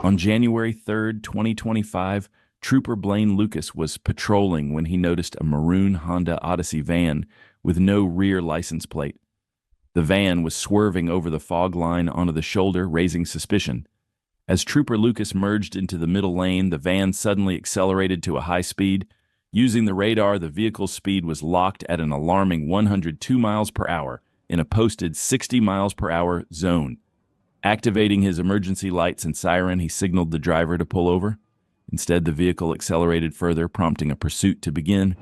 On January 3rd, 2025, Trooper Blaine Lucas was patrolling when he noticed a maroon Honda Odyssey van with no rear license plate. The van was swerving over the fog line onto the shoulder, raising suspicion. As Trooper Lucas merged into the middle lane, the van suddenly accelerated to a high speed. Using the radar, the vehicle's speed was locked at an alarming 102 miles per hour in a posted 60 miles per hour zone. Activating his emergency lights and siren, he signaled the driver to pull over. Instead, the vehicle accelerated further, prompting a pursuit to begin.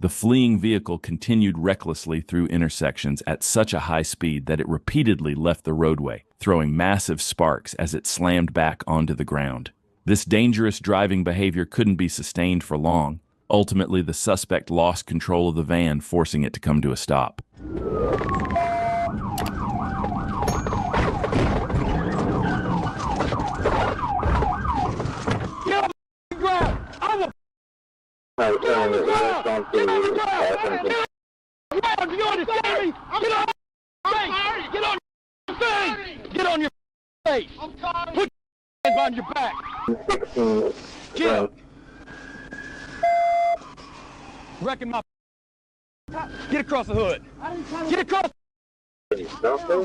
The fleeing vehicle continued recklessly through intersections at such a high speed that it repeatedly left the roadway, throwing massive sparks as it slammed back onto the ground. This dangerous driving behavior couldn't be sustained for long. Ultimately, the suspect lost control of the van, forcing it to come to a stop. Get on your face. Put your hands on your back. Get up. Wrecking my. Get across the hood. Get across.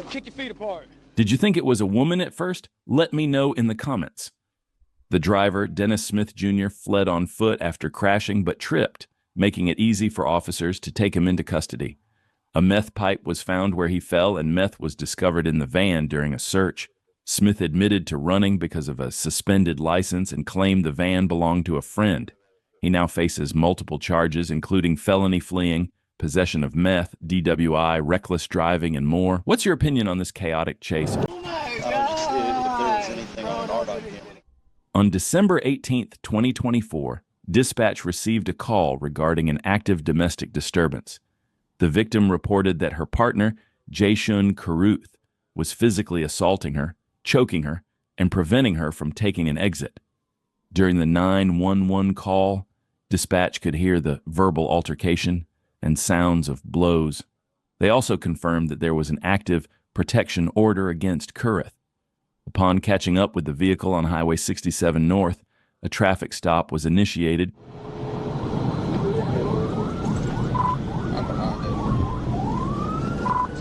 Kick your feet apart. Did you think it was a woman at first? Let me know in the comments. The driver, Dennis Smith Jr., fled on foot after crashing but tripped, making it easy for officers to take him into custody. A meth pipe was found where he fell, and meth was discovered in the van during a search. Smith admitted to running because of a suspended license and claimed the van belonged to a friend. He now faces multiple charges, including felony fleeing, possession of meth, DWI, reckless driving, and more. What's your opinion on this chaotic chase? On December 18, 2024, dispatch received a call regarding an active domestic disturbance. The victim reported that her partner, Jaeshun Karuth, was physically assaulting her, choking her, and preventing her from taking an exit. During the 911 call, dispatch could hear the verbal altercation and sounds of blows. They also confirmed that there was an active protection order against Karuth. Upon catching up with the vehicle on Highway 67 North, a traffic stop was initiated.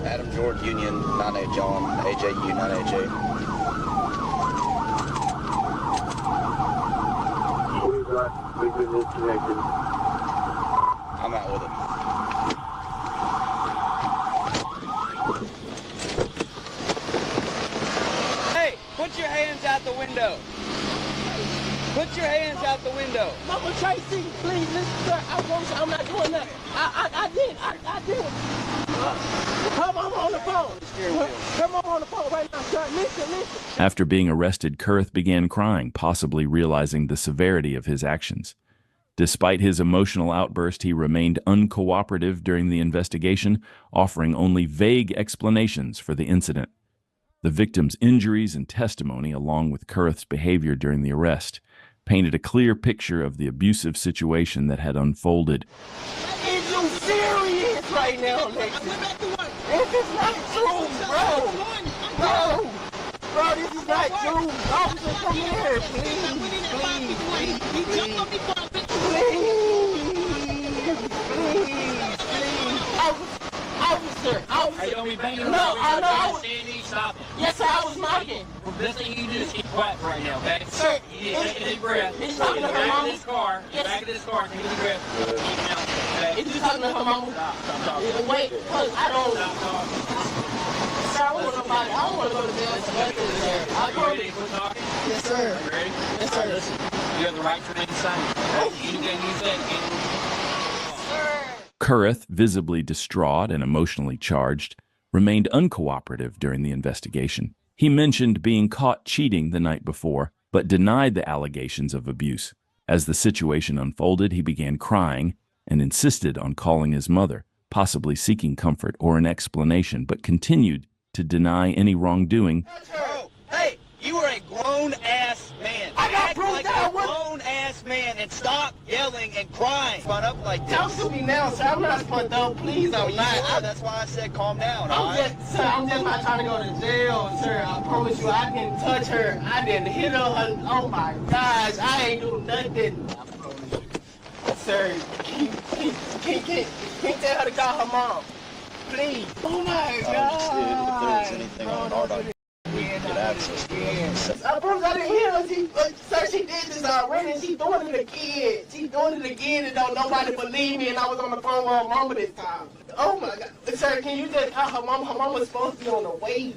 Adam George Union 98 John AJU 98J. I'm out with it. Put your hands out the window. Put your hands out the window. Mama Tracy, please listen, sir. I'm not doing that. I did. Come on the phone. Come on the phone right now, sir. Listen. After being arrested, Karuth began crying, possibly realizing the severity of his actions. Despite his emotional outburst, he remained uncooperative during the investigation, offering only vague explanations for the incident. The victim's injuries and testimony, along with Karuth's behavior during the arrest, painted a clear picture of the abusive situation that had unfolded. Is you serious right now, Lexus? This is not true, bro. Bro, this is not true. Officer, come here, please. Officer. Are you going to be banging? No, I know. Stop it. Yes, sir, I was knocking. Well, the best thing you can do is keep quiet right now, okay? Sir, You need to take a deep breath. He's Get talking in to the her back of mama. this car. Get back of this car. Take a deep breath. Keep it out, okay? Is you talking to her mama? Stop talking. Wait, cause I don't. Stop talking. Sir, I don't want nobody. I don't want to go to jail. I Are you ready to quit talking? Yes, sir. Are you ready? Yes, All right, sir. listen. You have the right to remain silent. Okay? You can use that. Kurth, visibly distraught and emotionally charged, remained uncooperative during the investigation. He mentioned being caught cheating the night before, but denied the allegations of abuse. As the situation unfolded, he began crying and insisted on calling his mother, possibly seeking comfort or an explanation, but continued to deny any wrongdoing. Bro, hey, you are a grown-ass man. I got Act proof like that I a was- grown-ass man and stop yelling and crying. Run up like this. Talk to me now, sir. I'm not spun up. Please, I'm not. That's why I said calm down, all right? I'm just not trying to go to jail, sir. I promise you, I didn't touch her. I didn't hit her. Oh my gosh, I ain't do nothing. I promise you. Sir, can you tell her to call her mom? Please. Oh my If there was God. anything on our document, we could get access to it. I promise I didn't hit her. Sir, she did this already. And she doing it again. She doing it again and don't nobody believe me. And I was on the phone with her mama this time. Oh my God. Sir, can you just call her mama? Her mama was supposed to be on the way.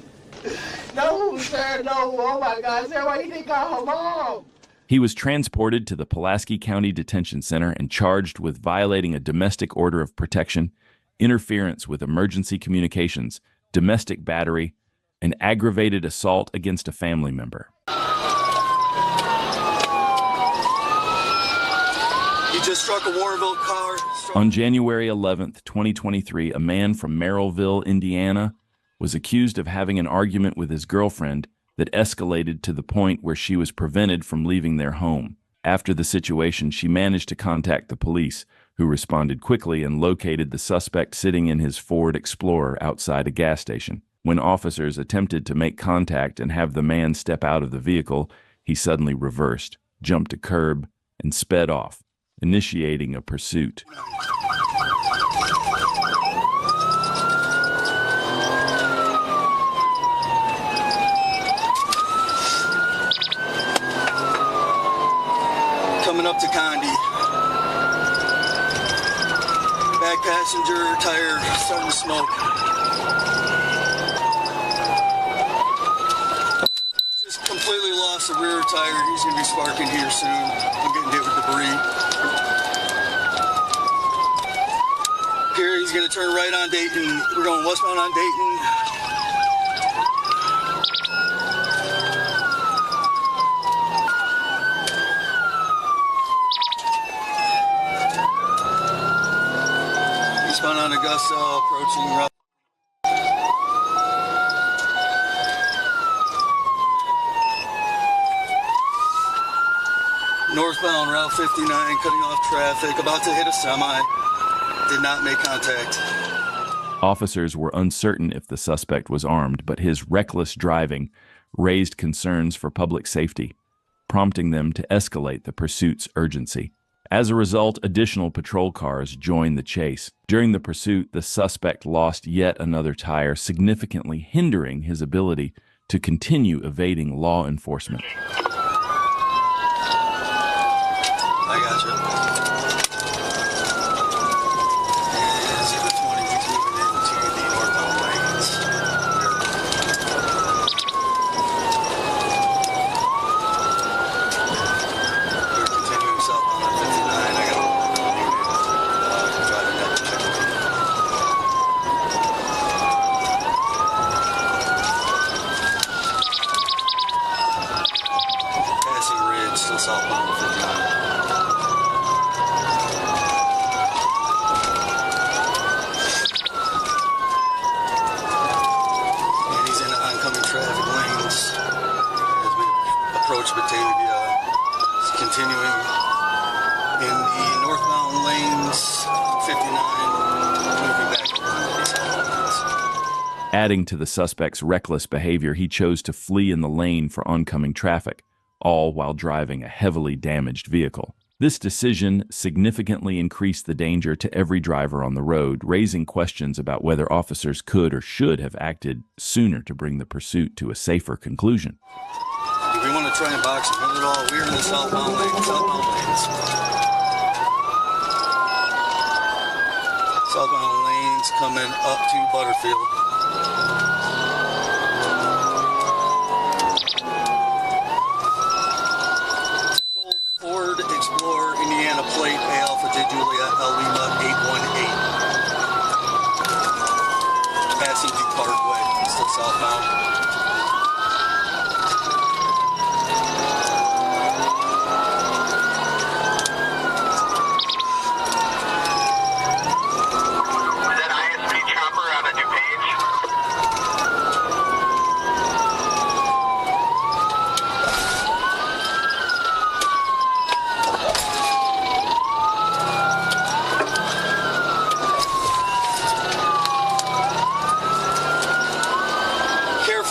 No, sir, no. Oh my God. Sir, why you didn't call her mom? He was transported to the Pulaski County Detention Center and charged with violating a domestic order of protection, interference with emergency communications, domestic battery, and aggravated assault against a family member. He just struck a Warrenville car. On January 11th, 2023, a man from Merrillville, Indiana, was accused of having an argument with his girlfriend that escalated to the point where she was prevented from leaving their home. After the situation, she managed to contact the police, who responded quickly and located the suspect sitting in his Ford Explorer outside a gas station. When officers attempted to make contact and have the man step out of the vehicle, he suddenly reversed, jumped a curb, and sped off, initiating a pursuit. Coming up to Condi. Back passenger tire starting to smoke. Just completely lost the rear tire. He's going to be sparking here soon. I'm getting hit with debris. Here he's going to turn right on Dayton. We're going westbound on Dayton. Eastbound on Augusta, approaching Route. Northbound Route 59, cutting off traffic, about to hit a semi. Did not make contact. Officers were uncertain if the suspect was armed, but his reckless driving raised concerns for public safety, prompting them to escalate the pursuit's urgency. As a result, additional patrol cars joined the chase. During the pursuit, the suspect lost yet another tire, significantly hindering his ability to continue evading law enforcement. I got you. And Zebra 20, he's moving into the northbound lanes. We're continuing southbound on 59. I got a unit driving that checkpoint. Passing Ridge, still southbound on 59. And he's in the oncoming traffic lanes as we approach Batavia. He's continuing in the northbound lanes, 59, moving back over the eastbound lanes. Adding to the suspect's reckless behavior, he chose to flee in the lane for oncoming traffic, all while driving a heavily damaged vehicle. This decision significantly increased the danger to every driver on the road, raising questions about whether officers could or should have acted sooner to bring the pursuit to a safer conclusion. Do we want to try and box him in at all? We're in the southbound lanes. Southbound lanes coming up to Butterfield. Ford Explorer, Indiana plate, A Alpha J Juliet, L Lima 818. Passing through Parkway, still southbound. Is that ISP chopper out of DuPage?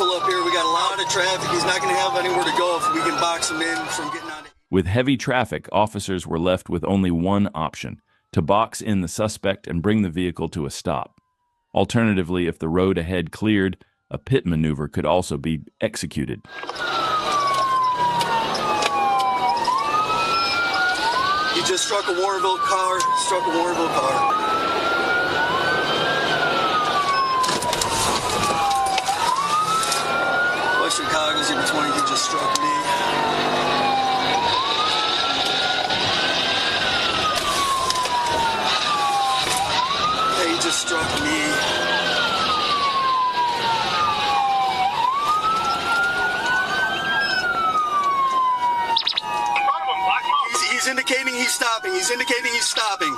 Up here, we got a lot of traffic. He's not going to have anywhere to go if we can box him in from getting out of. With heavy traffic, officers were left with only one option: to box in the suspect and bring the vehicle to a stop. Alternatively, if the road ahead cleared, a pit maneuver could also be executed. He just struck a Warrenville car. Chicago's in between, he just struck me. Hey, he just struck me. He's indicating he's stopping.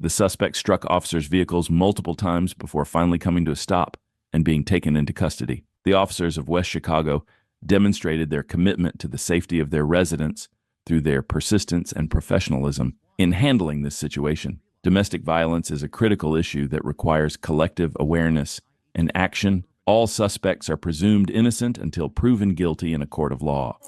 The suspect struck officers' vehicles multiple times before finally coming to a stop and being taken into custody. The officers of West Chicago demonstrated their commitment to the safety of their residents through their persistence and professionalism in handling this situation. Domestic violence is a critical issue that requires collective awareness and action. All suspects are presumed innocent until proven guilty in a court of law.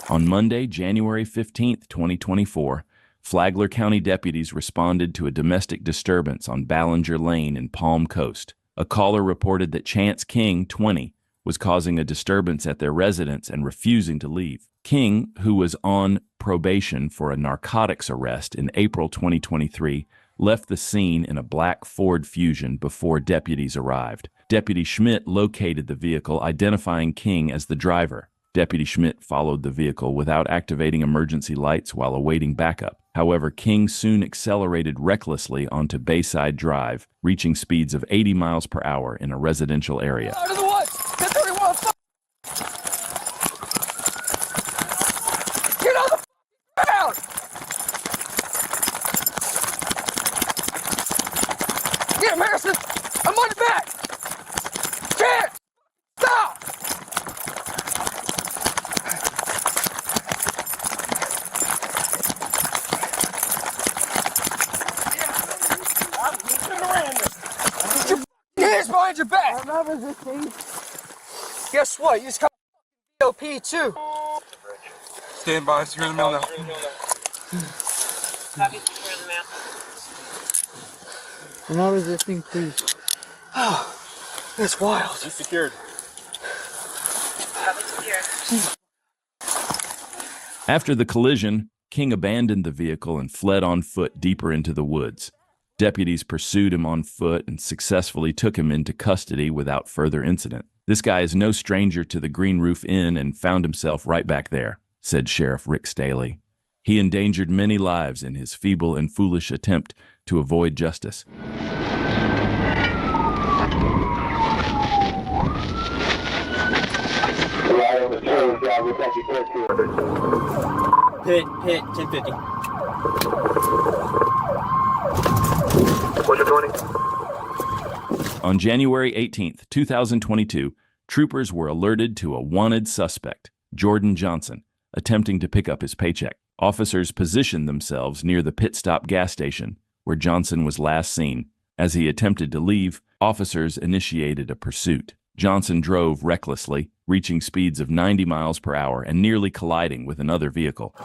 On Monday, January 15, 2024, Flagler County deputies responded to a domestic disturbance on Ballinger Lane in Palm Coast. A caller reported that Chance King, 20, was causing a disturbance at their residence and refusing to leave. King, who was on probation for a narcotics arrest in April 2023, left the scene in a black Ford Fusion before deputies arrived. Deputy Schmidt located the vehicle, identifying King as the driver. Deputy Schmidt followed the vehicle without activating emergency lights while awaiting backup. However, King soon accelerated recklessly onto Bayside Drive, reaching speeds of 80 miles per hour in a residential area. Out of the woods! 1031! Get on the ground! Get him, Harrison! I'm on your back! Chance! Stop! Hands behind your back! I'm not resisting. Guess what? You just caught DOP too. Stand by, secure the mail now. I'm not resisting, please. Oh, that's wild. He's secured. After the collision, King abandoned the vehicle and fled on foot deeper into the woods. Deputies pursued him on foot and successfully took him into custody without further incident. This guy is no stranger to the Green Roof Inn and found himself right back there, said Sheriff Rick Staley. He endangered many lives in his feeble and foolish attempt to avoid justice. Pit, 1050. What's your 20? On January 18, 2022, troopers were alerted to a wanted suspect, Jordan Johnson, attempting to pick up his paycheck. Officers positioned themselves near the pit stop gas station, where Johnson was last seen, As he attempted to leave, officers initiated a pursuit. Johnson drove recklessly, reaching speeds of 90 miles per hour and nearly colliding with another vehicle.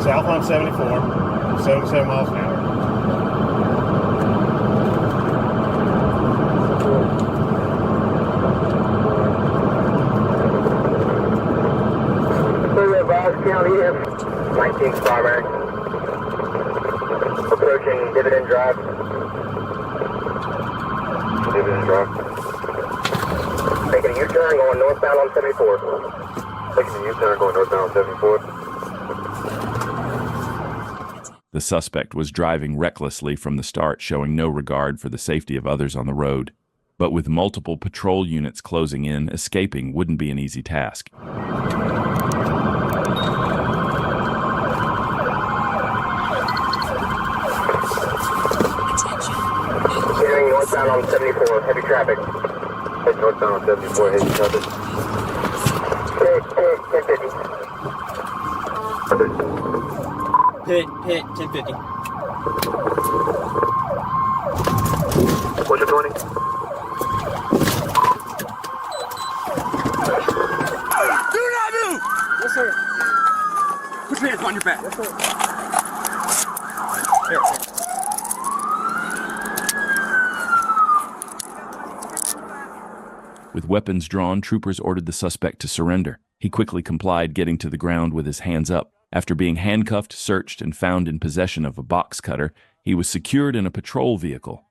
South on 74, 77 miles an hour. County 19 primary. Approaching Dividend Drive. Dividend Drive. Making a U-turn going northbound on 74. Making a U-turn going northbound on 74. The suspect was driving recklessly from the start, showing no regard for the safety of others on the road. But with multiple patrol units closing in, escaping wouldn't be an easy task. Heading northbound on 74, heavy traffic. Head northbound on 74, heavy traffic. Pit, 1050. Pit, 1050. What's your 20? Do not move! Yes, sir. Put your hands on your back. Yes, sir. Here. With weapons drawn, troopers ordered the suspect to surrender. He quickly complied, getting to the ground with his hands up. After being handcuffed, searched, and found in possession of a box cutter, he was secured in a patrol vehicle.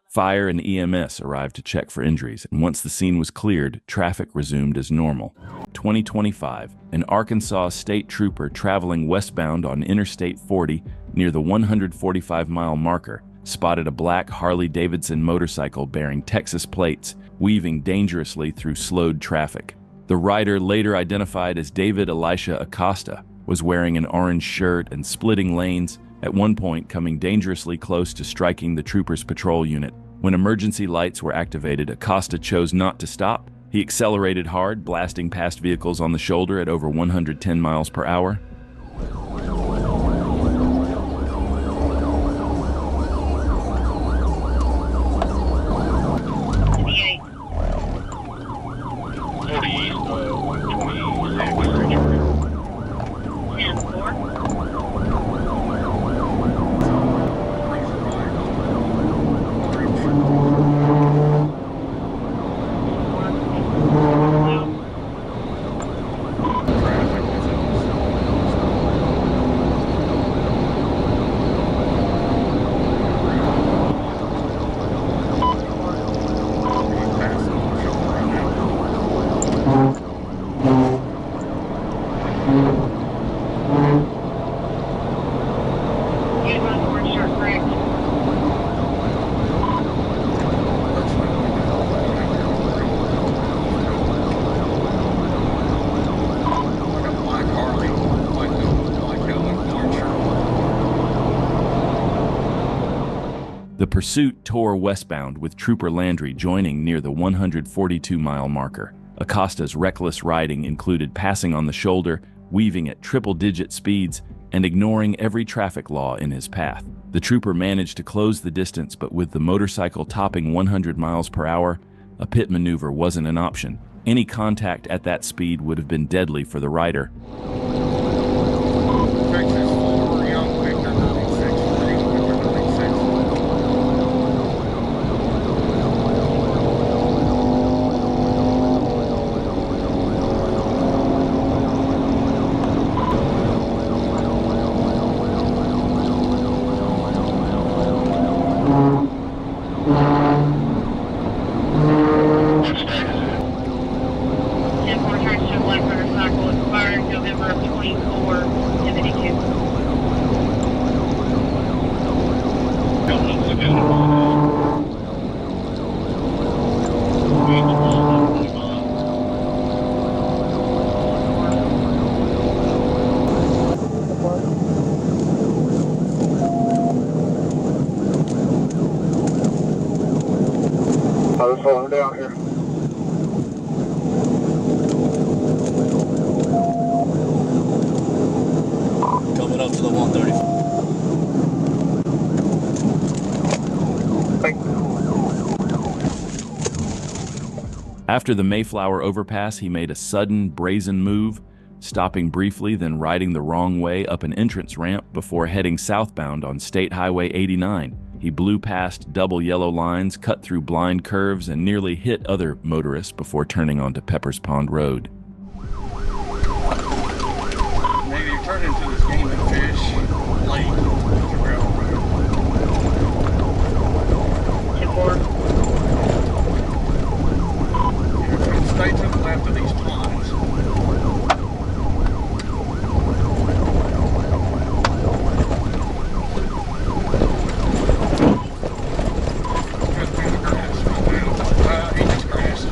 Fire and EMS arrived to check for injuries, and once the scene was cleared, traffic resumed as normal. 2025, an Arkansas state trooper traveling westbound on Interstate 40 near the 145-mile marker spotted a black Harley-Davidson motorcycle bearing Texas plates, weaving dangerously through slowed traffic. The rider, later identified as David Elisha Acosta, was wearing an orange shirt and splitting lanes, at one point coming dangerously close to striking the trooper's patrol unit. When emergency lights were activated, Acosta chose not to stop. He accelerated hard, blasting past vehicles on the shoulder at over 110 miles per hour. The pursuit tore westbound, with Trooper Landry joining near the 142-mile marker. Acosta's reckless riding included passing on the shoulder, weaving at triple-digit speeds, and ignoring every traffic law in his path. The trooper managed to close the distance, but with the motorcycle topping 100 miles per hour, a pit maneuver wasn't an option. Any contact at that speed would have been deadly for the rider. let's hold him down here. Coming up to the 130. After the Mayflower overpass, he made a sudden, brazen move, stopping briefly, then riding the wrong way up an entrance ramp before heading southbound on State Highway 89. He blew past double yellow lines, cut through blind curves, and nearly hit other motorists before turning onto Peppers Pond Road. Maybe you turn into this game of fish late. Stay to the left of these ponds. He just crashed.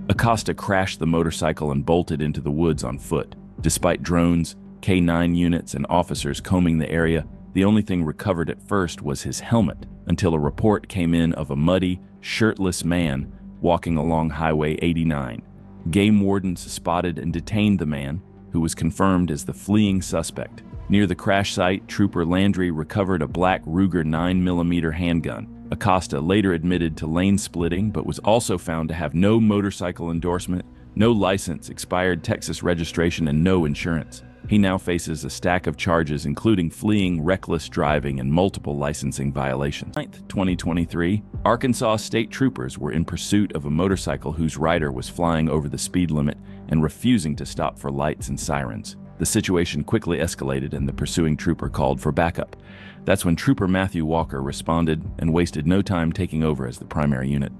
Acosta crashed the motorcycle and bolted into the woods on foot. Despite drones, K-9 units, and officers combing the area, the only thing recovered at first was his helmet, until a report came in of a muddy, shirtless man walking along Highway 89. Game wardens spotted and detained the man, who was confirmed as the fleeing suspect. Near the crash site, Trooper Landry recovered a black Ruger 9mm handgun. Acosta later admitted to lane splitting, but was also found to have no motorcycle endorsement, no license, expired Texas registration, and no insurance. He now faces a stack of charges, including fleeing, reckless driving, and multiple licensing violations. 9th, 2023, Arkansas state troopers were in pursuit of a motorcycle whose rider was flying over the speed limit and refusing to stop for lights and sirens. The situation quickly escalated and the pursuing trooper called for backup. That's when Trooper Matthew Walker responded and wasted no time taking over as the primary unit.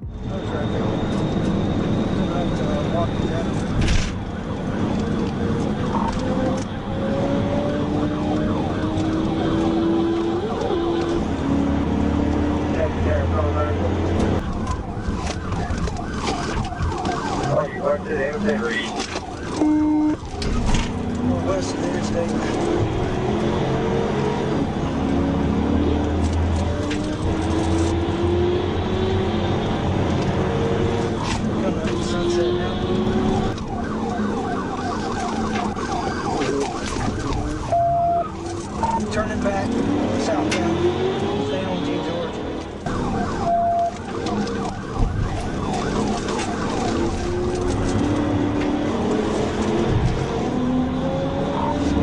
West of the interstate. Turning back southbound, stay on G George.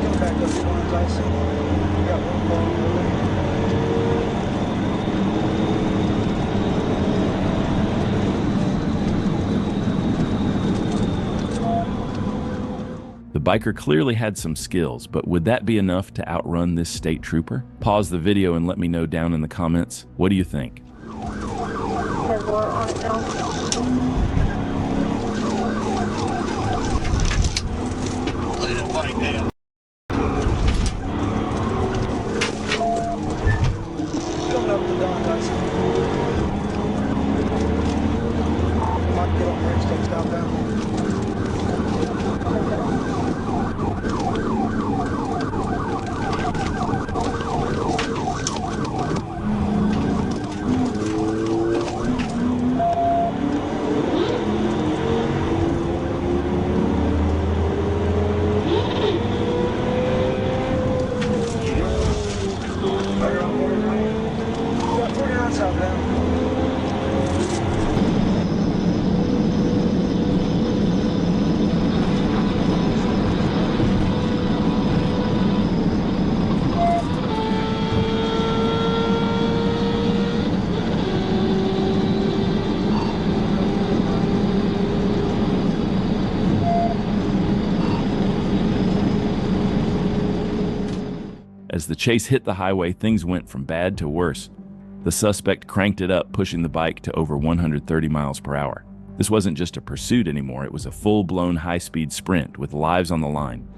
Get back up to ones I see. Got one car. The biker clearly had some skills, but would that be enough to outrun this state trooper? Pause the video and let me know down in the comments. What do you think? Coming up to Don Tyson. Might get on the interstate southbound. As the chase hit the highway, things went from bad to worse. The suspect cranked it up, pushing the bike to over 130 miles per hour. This wasn't just a pursuit anymore, it was a full-blown high-speed sprint with lives on the line.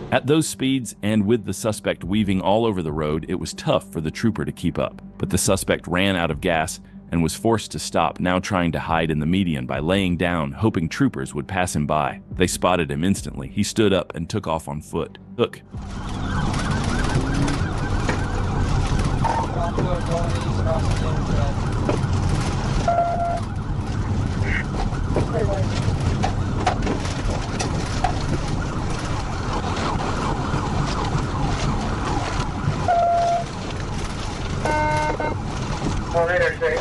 At those speeds, and with the suspect weaving all over the road, it was tough for the trooper to keep up. But the suspect ran out of gas and was forced to stop, now trying to hide in the median by laying down, hoping troopers would pass him by. They spotted him instantly. He stood up and took off on foot. Look. On interstate.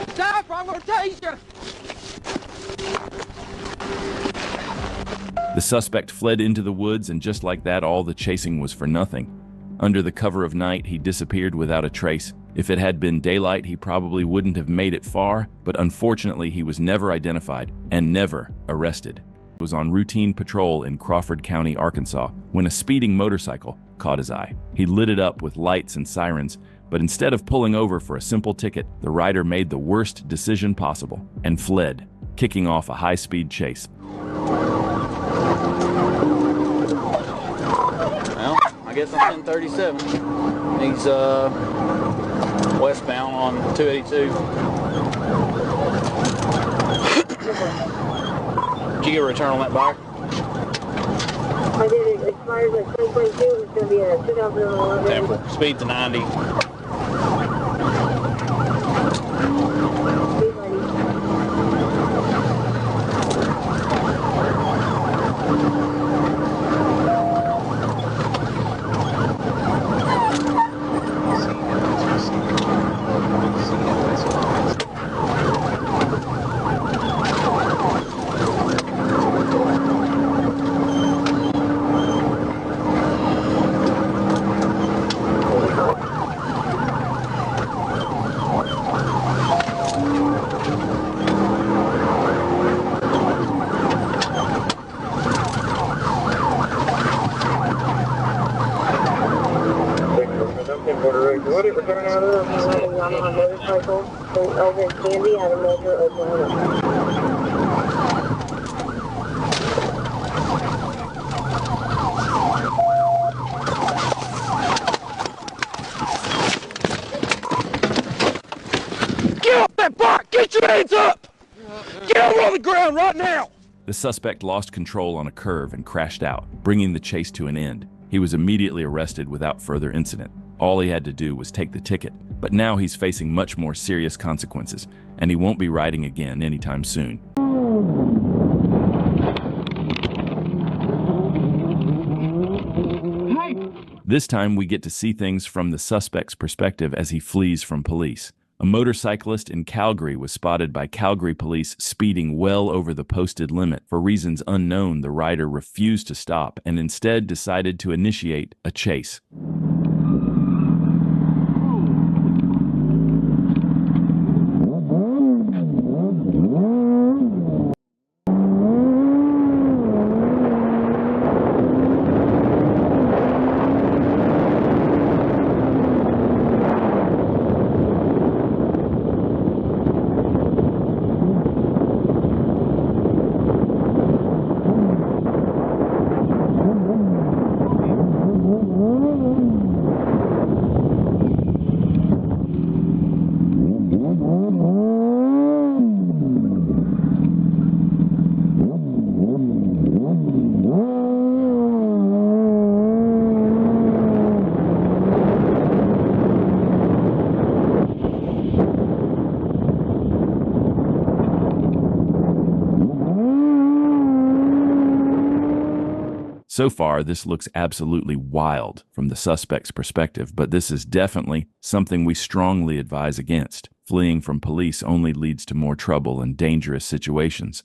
Stop, I'm gonna tase you! The suspect fled into the woods, and just like that, all the chasing was for nothing. Under the cover of night, he disappeared without a trace. If it had been daylight, he probably wouldn't have made it far, but unfortunately, he was never identified and never arrested. He was on routine patrol in Crawford County, Arkansas, when a speeding motorcycle caught his eye. He lit it up with lights and sirens, but instead of pulling over for a simple ticket, the rider made the worst decision possible and fled, kicking off a high-speed chase. Well, I guess I'm 1037. He's westbound on 282. Did you get a return on that bike? I did. It expires at 2022. It's going to be a 2011. Speed to 90. What it return out of on a motorcycle over in Candy out of Motor, Oklahoma. Get off that bike! Get your hands up! Get over on the ground right now! The suspect lost control on a curve and crashed out, bringing the chase to an end. He was immediately arrested without further incident. All he had to do was take the ticket, but now he's facing much more serious consequences, and he won't be riding again anytime soon. This time we get to see things from the suspect's perspective as he flees from police. A motorcyclist in Calgary was spotted by Calgary police speeding well over the posted limit. For reasons unknown, the rider refused to stop and instead decided to initiate a chase. So far, this looks absolutely wild from the suspect's perspective, but this is definitely something we strongly advise against. Fleeing from police only leads to more trouble and dangerous situations.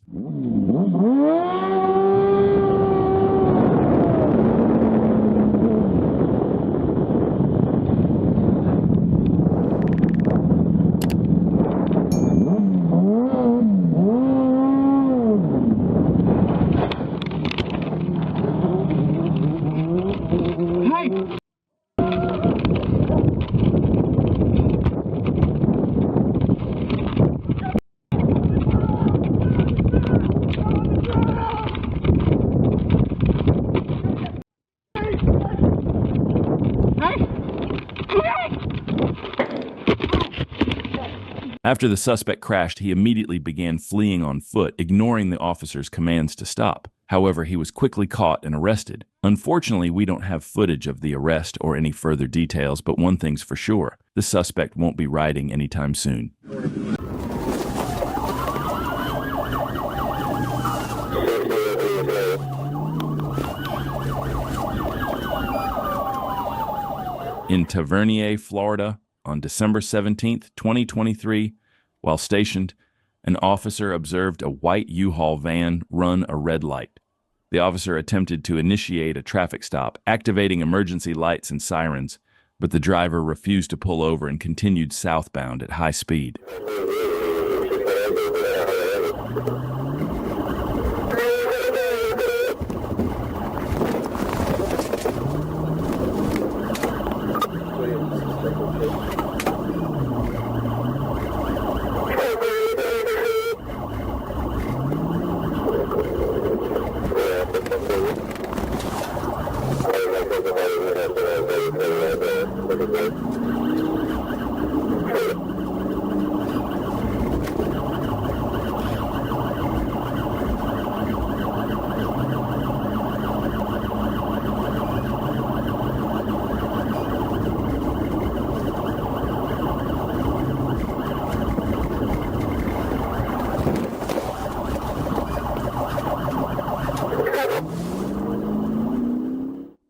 After the suspect crashed, he immediately began fleeing on foot, ignoring the officer's commands to stop. However, he was quickly caught and arrested. Unfortunately, we don't have footage of the arrest or any further details, but one thing's for sure, the suspect won't be riding anytime soon. In Tavernier, Florida, on December 17, 2023, while stationed, an officer observed a white U-Haul van run a red light. The officer attempted to initiate a traffic stop, activating emergency lights and sirens, but the driver refused to pull over and continued southbound at high speed.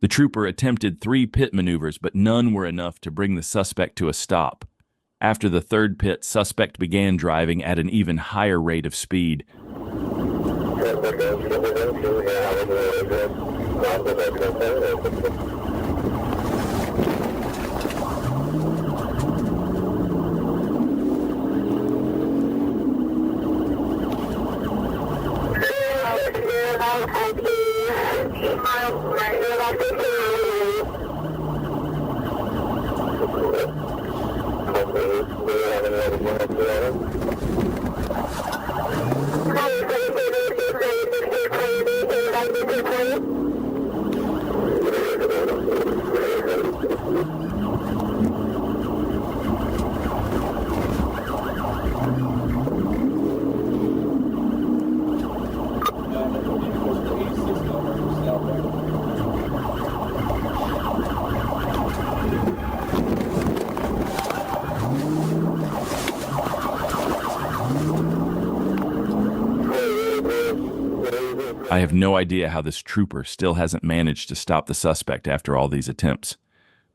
The trooper attempted 3 pit maneuvers, but none were enough to bring the suspect to a stop. After the third pit, suspect began driving at an even higher rate of speed. I have no idea how this trooper still hasn't managed to stop the suspect after all these attempts.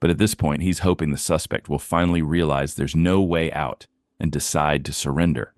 But at this point, he's hoping the suspect will finally realize there's no way out and decide to surrender.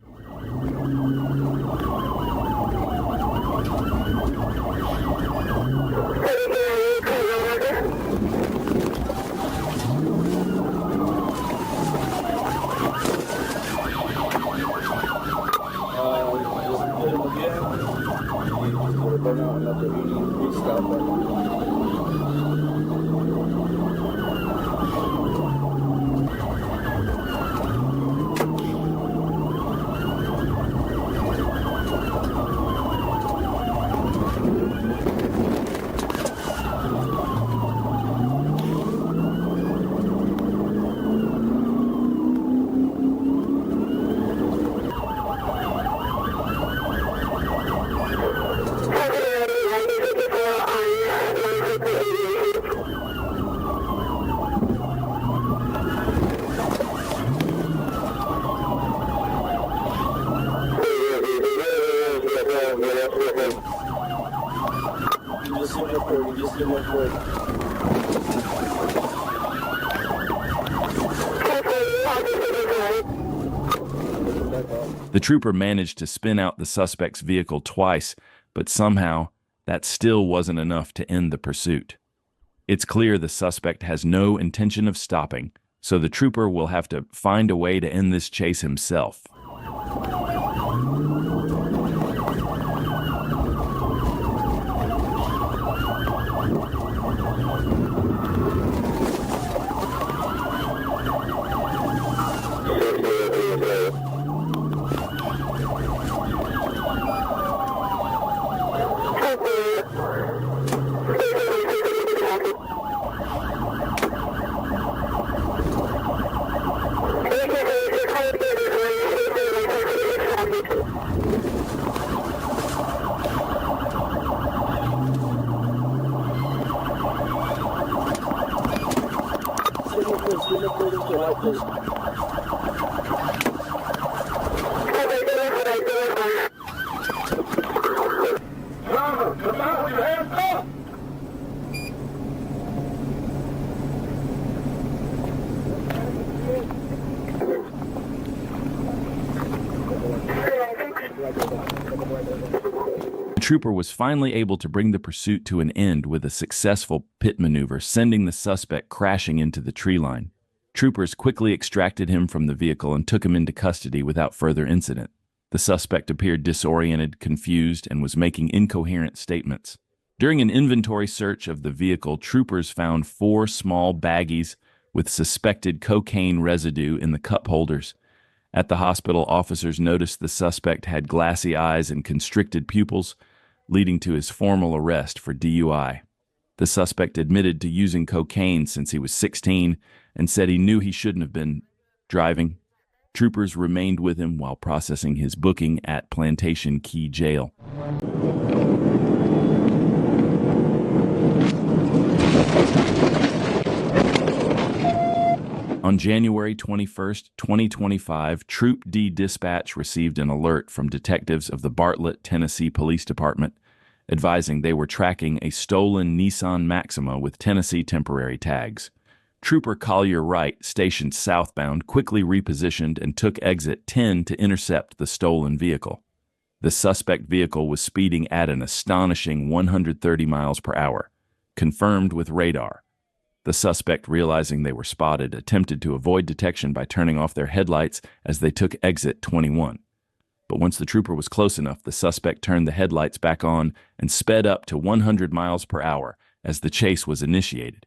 The trooper managed to spin out the suspect's vehicle twice, but somehow that still wasn't enough to end the pursuit. It's clear the suspect has no intention of stopping, so the trooper will have to find a way to end this chase himself. The trooper was finally able to bring the pursuit to an end with a successful pit maneuver, sending the suspect crashing into the tree line. Troopers quickly extracted him from the vehicle and took him into custody without further incident. The suspect appeared disoriented, confused, and was making incoherent statements. During an inventory search of the vehicle, troopers found 4 small baggies with suspected cocaine residue in the cup holders. At the hospital, officers noticed the suspect had glassy eyes and constricted pupils, leading to his formal arrest for DUI. The suspect admitted to using cocaine since he was 16 and said he knew he shouldn't have been driving. Troopers remained with him while processing his booking at Plantation Key Jail. On January 21, 2025, Troop D Dispatch received an alert from detectives of the Bartlett, Tennessee Police Department, advising they were tracking a stolen Nissan Maxima with Tennessee temporary tags. Trooper Collier Wright, stationed southbound, quickly repositioned and took exit 10 to intercept the stolen vehicle. The suspect vehicle was speeding at an astonishing 130 miles per hour, confirmed with radar. The suspect, realizing they were spotted, attempted to avoid detection by turning off their headlights as they took exit 21. But once the trooper was close enough, the suspect turned the headlights back on and sped up to 100 miles per hour as the chase was initiated.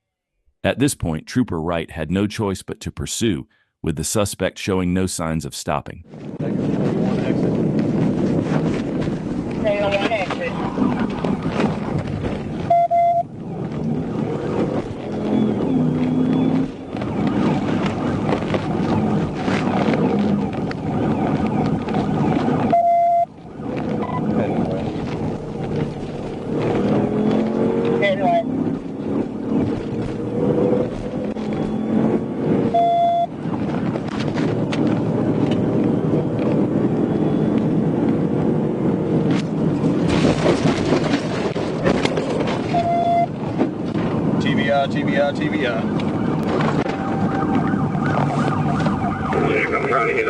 At this point, Trooper Wright had no choice but to pursue, with the suspect showing no signs of stopping. TBI. I'm trying to hit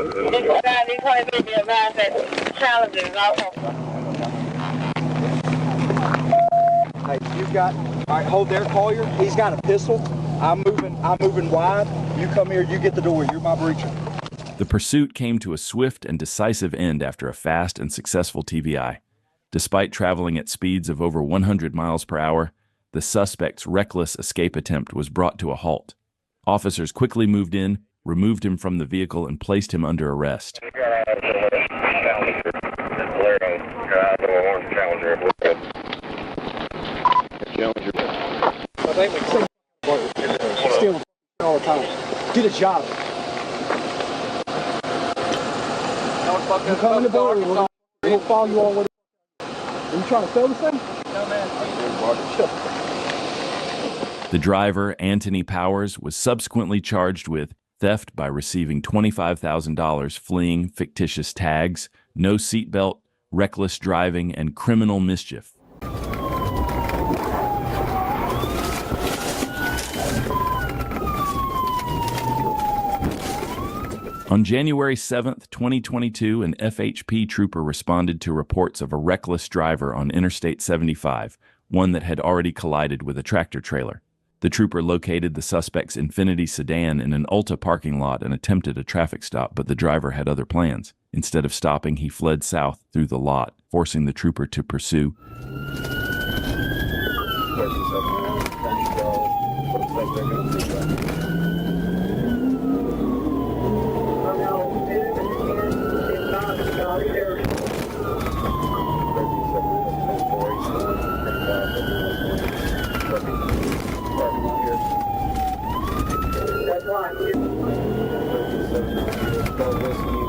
Hey, you've got, all right, hold there, Collier. He's got a pistol. I'm moving wide. You come here, you get the door. You're my breacher. The pursuit came to a swift and decisive end after a fast and successful TBI. Despite traveling at speeds of over 100 miles per hour, the suspect's reckless escape attempt was brought to a halt. Officers quickly moved in, removed him from the vehicle, and placed him under arrest. Stealing all the time. Get a job. You come in the door, we'll follow you all the way. Are you trying to sell this thing? No, man. The driver, Anthony Powers, was subsequently charged with theft by receiving $25,000, fleeing fictitious tags, no seatbelt, reckless driving, and criminal mischief. On January 7, 2022, an FHP trooper responded to reports of a reckless driver on Interstate 75, one that had already collided with a tractor trailer. The trooper located the suspect's Infiniti sedan in an Ulta parking lot and attempted a traffic stop, but the driver had other plans. Instead of stopping, he fled south through the lot, forcing the trooper to pursue.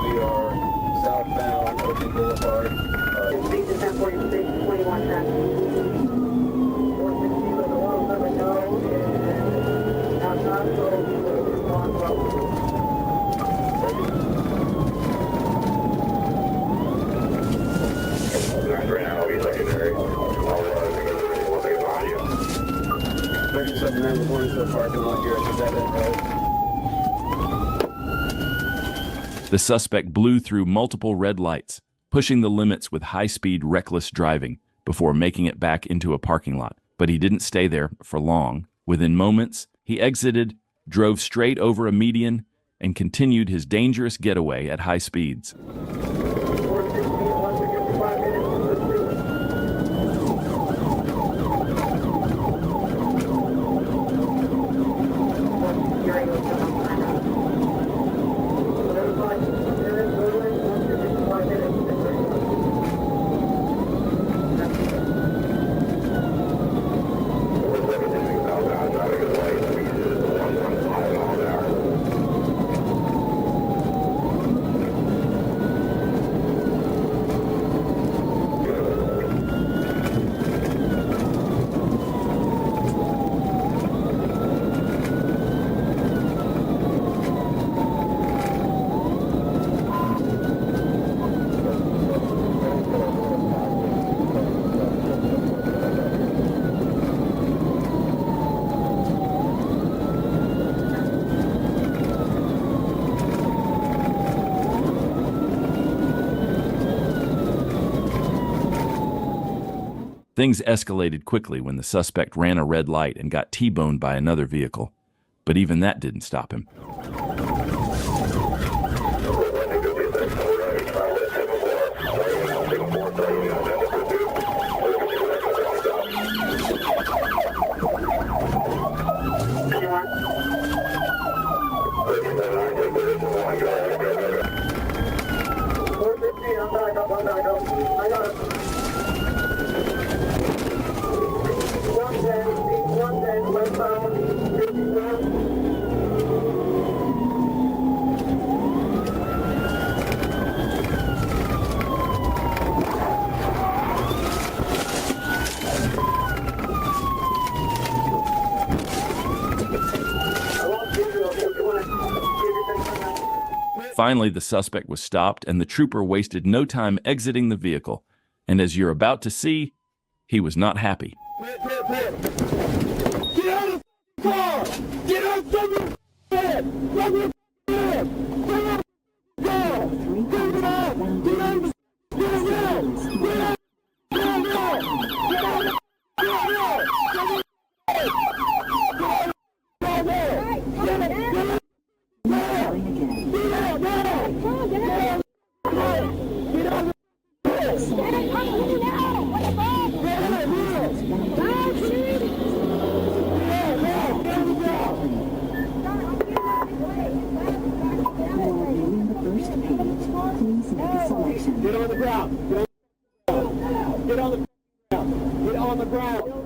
We are southbound Ocean Boulevard. 21 traffic. 460 with a low limit, no, and outside, so The suspect blew through multiple red lights, pushing the limits with high-speed, reckless driving before making it back into a parking lot. But he didn't stay there for long. Within moments, he exited, drove straight over a median, and continued his dangerous getaway at high speeds. Things escalated quickly when the suspect ran a red light and got T-boned by another vehicle. But even that didn't stop him. Finally, the suspect was stopped, and the trooper wasted no time exiting the vehicle. And as you're about to see, he was not happy. Get out of the car! Get out of the bed! Get out of the car! Get out! Get out!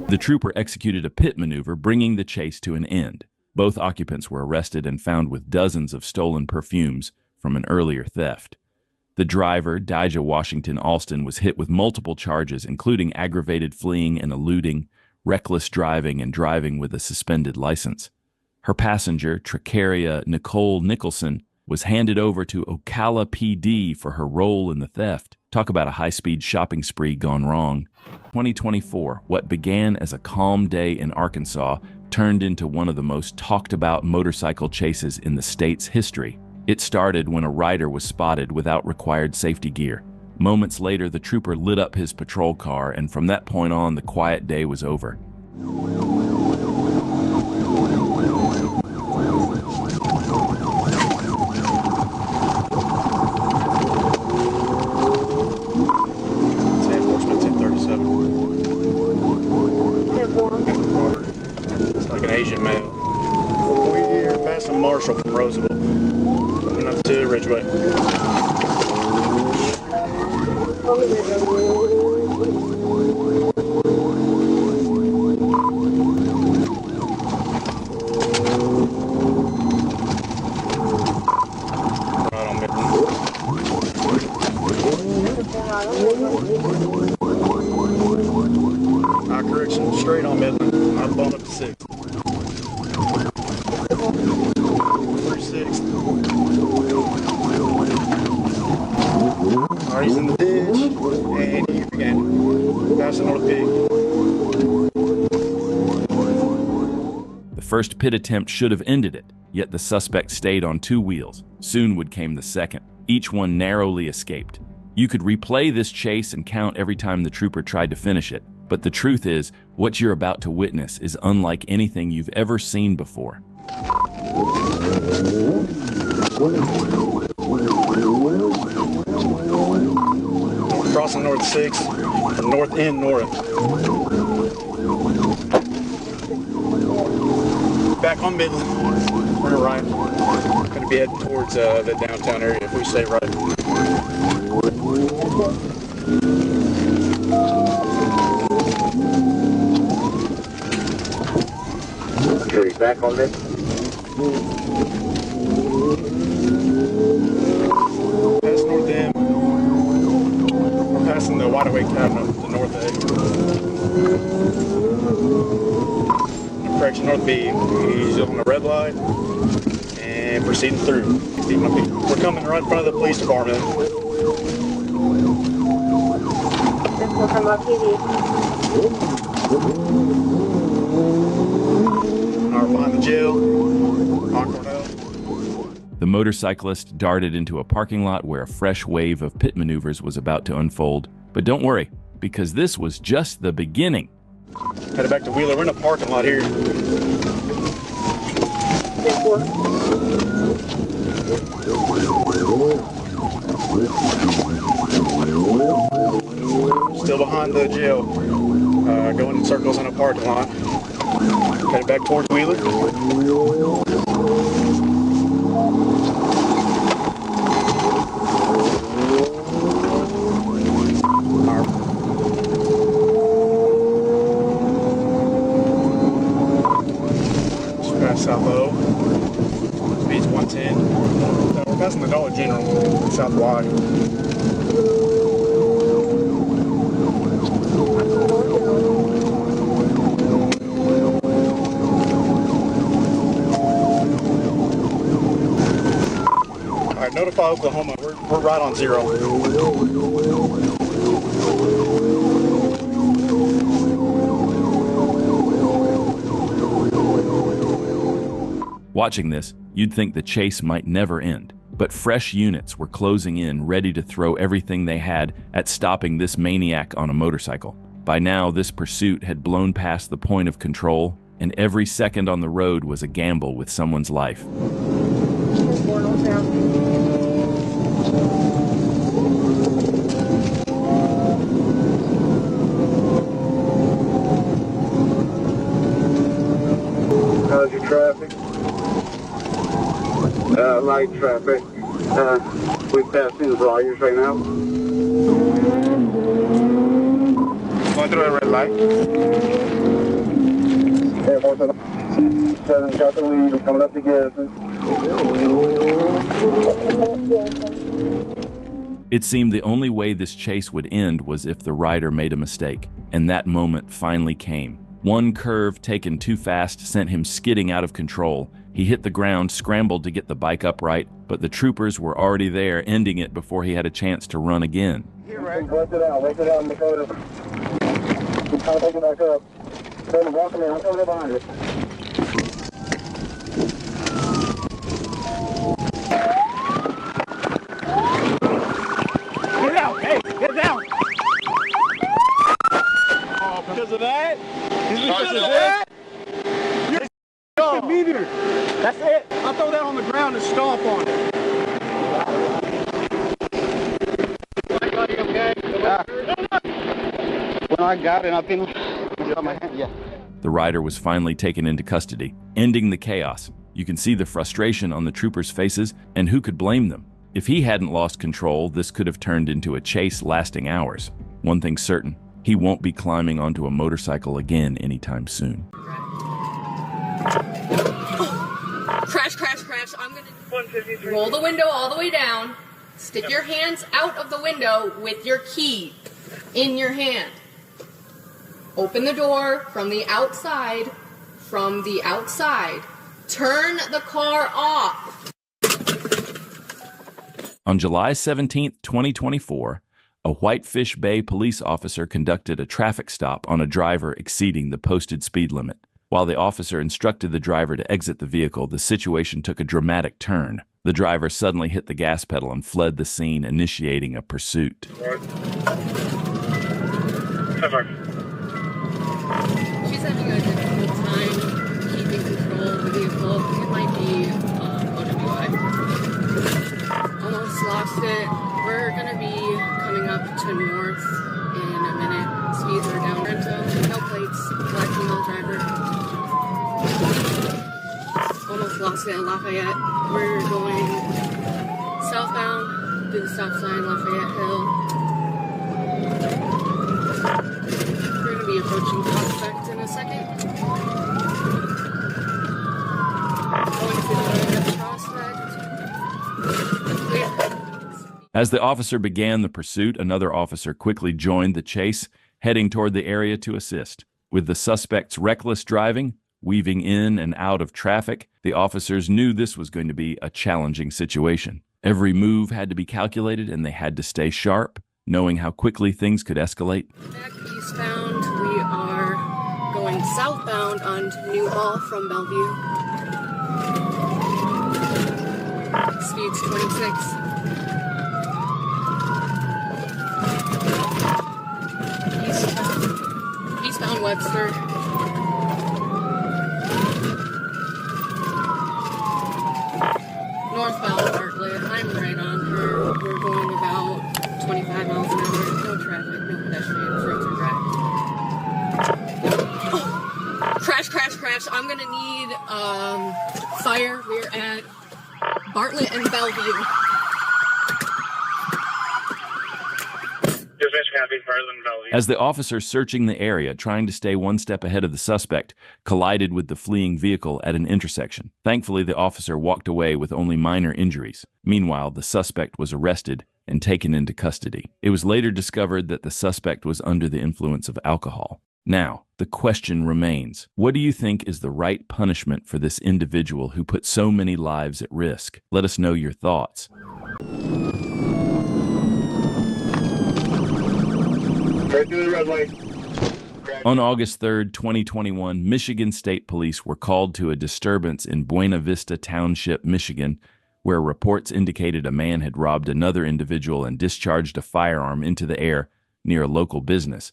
The trooper executed a pit maneuver, bringing the chase to an end. Both occupants were arrested and found with dozens of stolen perfumes from an earlier theft. The driver, Dijah Washington Alston, was hit with multiple charges, including aggravated fleeing and eluding, reckless driving, and driving with a suspended license. Her passenger, Tricaria Nicole Nicholson, was handed over to Ocala PD for her role in the theft. Talk about a high-speed shopping spree gone wrong. 2024, what began as a calm day in Arkansas turned into one of the most talked-about motorcycle chases in the state's history. It started when a rider was spotted without required safety gear. Moments later, the trooper lit up his patrol car, and from that point on, the quiet day was over. It's like an Asian male. We're passing Marshall from Roseville. Coming up to Ridgeway. Right on Midland. Correction, straight on Midland. I'm bumped up to 6. 36. Alright, he's in the ditch, and he's again passing on a pig. first pit attempt should have ended it, yet the suspect stayed on two wheels. Soon came the second. Each one narrowly escaped. You could replay this chase and count every time the trooper tried to finish it, but the truth is, what you're about to witness is unlike anything you've ever seen before. Crossing North 6, from north end north. Back on Midland. We're right. Going to be heading towards the downtown area if we stay right. Okay, back on this. Past North End. We're passing the Wide Awake Cabinet, the North A. Correction, North B. He's on the red light and proceeding through. We're coming right in front of the police department. Our behind the jail. The motorcyclist darted into a parking lot where a fresh wave of pit maneuvers was about to unfold. But don't worry, because this was just the beginning. Headed back to Wheeler. We're in a parking lot here. Still behind the jail. Going in circles in a parking lot. Headed back towards Wheeler. South Low. Speed's 110. We're passing the Dollar General, South Y. Alright, notify Oklahoma. We're right on 0. Watching this, you'd think the chase might never end, but fresh units were closing in, ready to throw everything they had at stopping this maniac on a motorcycle. By now, this pursuit had blown past the point of control, and every second on the road was a gamble with someone's life. How's your traffic? Light traffic. We passed through the volumes right now. Going through a red light. 7 got the lead. We're coming up together. It seemed the only way this chase would end was if the rider made a mistake, and that moment finally came. One curve taken too fast sent him skidding out of control. He hit the ground, scrambled to get the bike upright, but the troopers were already there, ending it before he had a chance to run again. Work it out, Dakota. Keep trying to take it back up. Then walking in, I'm coming in behind you. Get out! Hey, get down! Oh, because of that? Because of that? You're a meter. That's it. I'll throw that on the ground and stomp on it. Okay? When I got it, I've been on my hand. Yeah. The rider was finally taken into custody, ending the chaos. You can see the frustration on the troopers' faces, and who could blame them? If he hadn't lost control, this could have turned into a chase lasting hours. One thing's certain, he won't be climbing onto a motorcycle again anytime soon. Crash, crash, crash. I'm gonna roll the window all the way down. Stick your hands out of the window with your key in your hand. Open the door from the outside. From the outside. Turn the car off. On July 17, 2024, a Whitefish Bay police officer conducted a traffic stop on a driver exceeding the posted speed limit. While the officer instructed the driver to exit the vehicle, the situation took a dramatic turn. The driver suddenly hit the gas pedal and fled the scene, initiating a pursuit. She's having a difficult time keeping control of the vehicle. It might be OWI. Almost lost it. We're going to be coming up to north in a minute. Speeds are down. Rento, no plates, black female driver. Almost lost it in Lafayette. We're going southbound through the stop sign, Lafayette Hill. We're going to be approaching Prospect in a second. Going to the Prospect. Yeah. As the officer began the pursuit, another officer quickly joined the chase, heading toward the area to assist. With the suspect's reckless driving, weaving in and out of traffic, the officers knew this was going to be a challenging situation. Every move had to be calculated, and they had to stay sharp, knowing how quickly things could escalate. Back eastbound, we are going southbound onto Newhall from Bellevue. Speed's 26. Eastbound Webster. Northbound Bartlett. I'm right on her. We're going about 25 miles an hour. No traffic, no pedestrians, roads are dry. Oh. Crash, crash, crash. I'm gonna need fire. We're at Bartlett and Bellevue. As the officer searching the area, trying to stay one step ahead of the suspect, collided with the fleeing vehicle at an intersection. Thankfully, the officer walked away with only minor injuries. Meanwhile, the suspect was arrested and taken into custody. It was later discovered that the suspect was under the influence of alcohol. Now, the question remains, what do you think is the right punishment for this individual who put so many lives at risk? Let us know your thoughts. Right through the red light. On August 3rd, 2021, Michigan State Police were called to a disturbance in Buena Vista Township, Michigan, where reports indicated a man had robbed another individual and discharged a firearm into the air near a local business.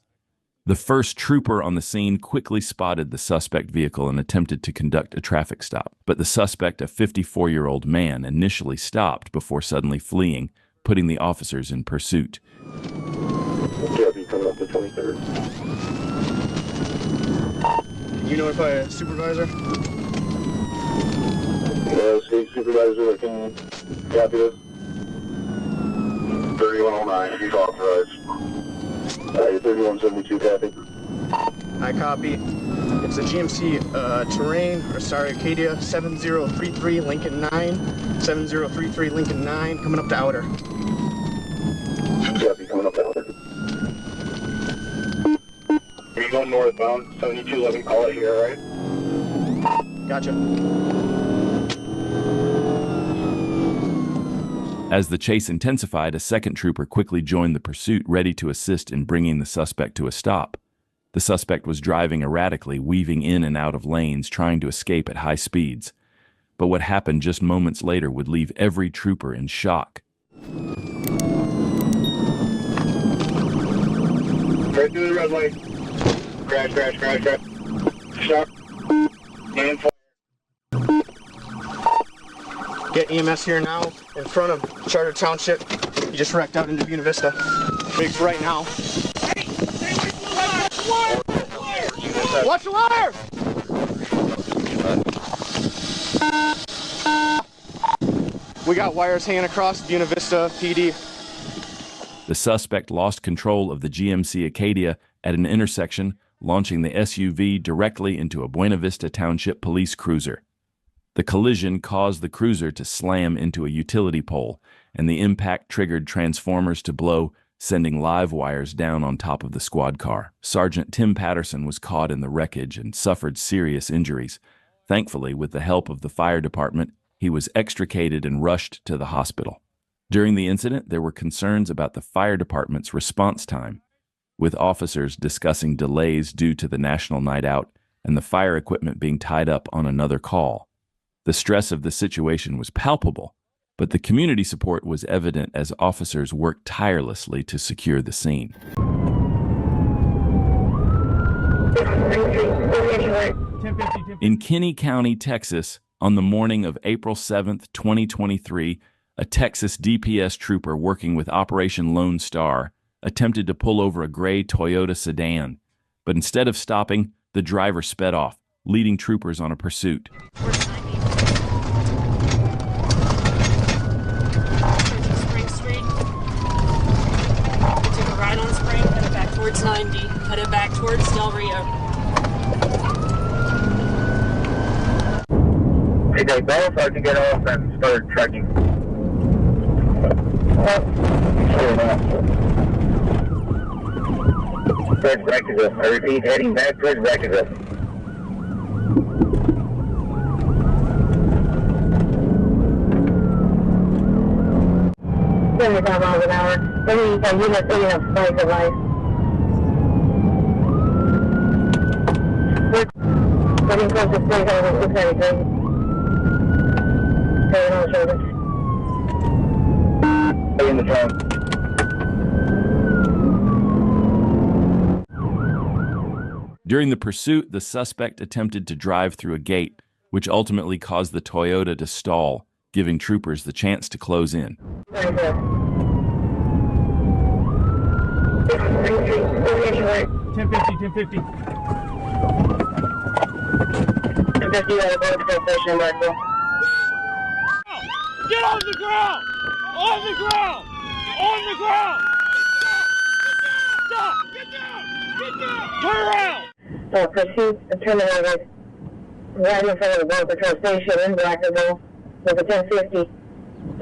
The first trooper on the scene quickly spotted the suspect vehicle and attempted to conduct a traffic stop. But the suspect, a 54-year-old man, initially stopped before suddenly fleeing, putting the officers in pursuit. Coming up to 23rd. You notify a supervisor? State supervisor, can copy this? 3109, he's authorized. 3172, copy. I copy. It's a GMC Acadia 7033 Lincoln 9. 7033 Lincoln 9, coming up to Outer. Copy, coming up to Outer. You're going northbound, 7211, call it here, right? Gotcha. As the chase intensified, a second trooper quickly joined the pursuit, ready to assist in bringing the suspect to a stop. The suspect was driving erratically, weaving in and out of lanes, trying to escape at high speeds. But what happened just moments later would leave every trooper in shock. Right through the red light. Crash, crash, crash, crash. Stop. And fire. Get EMS here now, in front of Charter Township. You just wrecked out into Buena Vista. Big's right now. Hey! Watch the wire! We got wires hanging across Buena Vista PD. The suspect lost control of the GMC Acadia at an intersection, launching the SUV directly into a Buena Vista Township police cruiser. The collision caused the cruiser to slam into a utility pole, and the impact triggered transformers to blow, sending live wires down on top of the squad car. Sergeant Tim Patterson was caught in the wreckage and suffered serious injuries. Thankfully, with the help of the fire department, he was extricated and rushed to the hospital. During the incident, there were concerns about the fire department's response time, with officers discussing delays due to the National Night Out and the fire equipment being tied up on another call. The stress of the situation was palpable, but the community support was evident as officers worked tirelessly to secure the scene. In Kinney County, Texas, on the morning of April 7, 2023, a Texas DPS trooper working with Operation Lone Star attempted to pull over a gray Toyota sedan, but instead of stopping, the driver sped off, leading troopers on a pursuit. Spring Street. Took a right on Spring, headed back towards 90, headed back towards Del Rio. Hey, they both are to get off and start tracking. Towards Brackenville. I repeat, heading back towards Brackenville. $75 miles an hour. Any unit taking up spikes of life. Getting close to 693. Stay on the shoulders. Stay in the trunk. During the pursuit, the suspect attempted to drive through a gate, which ultimately caused the Toyota to stall, giving troopers the chance to close in. 1050. 1050 out of board station in Markville. Get on the ground! On the ground! On the ground! Stop! Get down! Get down! Turn around! Pursuit terminated right in front of the Border Patrol station in Blackerville with a 1050.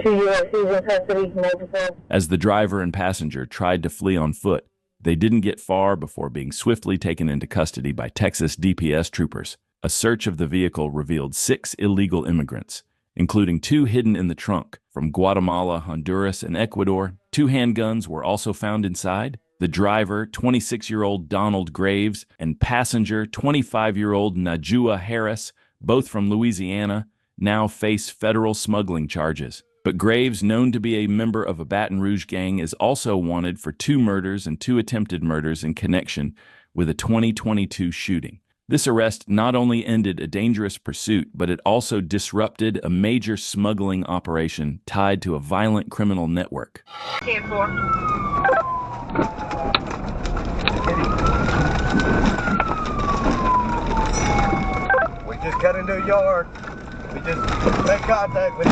2 USCs in custody, multiple. As the driver and passenger tried to flee on foot, they didn't get far before being swiftly taken into custody by Texas DPS troopers. A search of the vehicle revealed 6 illegal immigrants, including 2 hidden in the trunk. From Guatemala, Honduras, and Ecuador, 2 handguns were also found inside. The driver, 26-year-old Donald Graves, and passenger, 25-year-old Najua Harris, both from Louisiana, now face federal smuggling charges. But Graves, known to be a member of a Baton Rouge gang, is also wanted for 2 murders and 2 attempted murders in connection with a 2022 shooting. This arrest not only ended a dangerous pursuit, but it also disrupted a major smuggling operation tied to a violent criminal network. 10-4. We just got into a yard. We just made contact with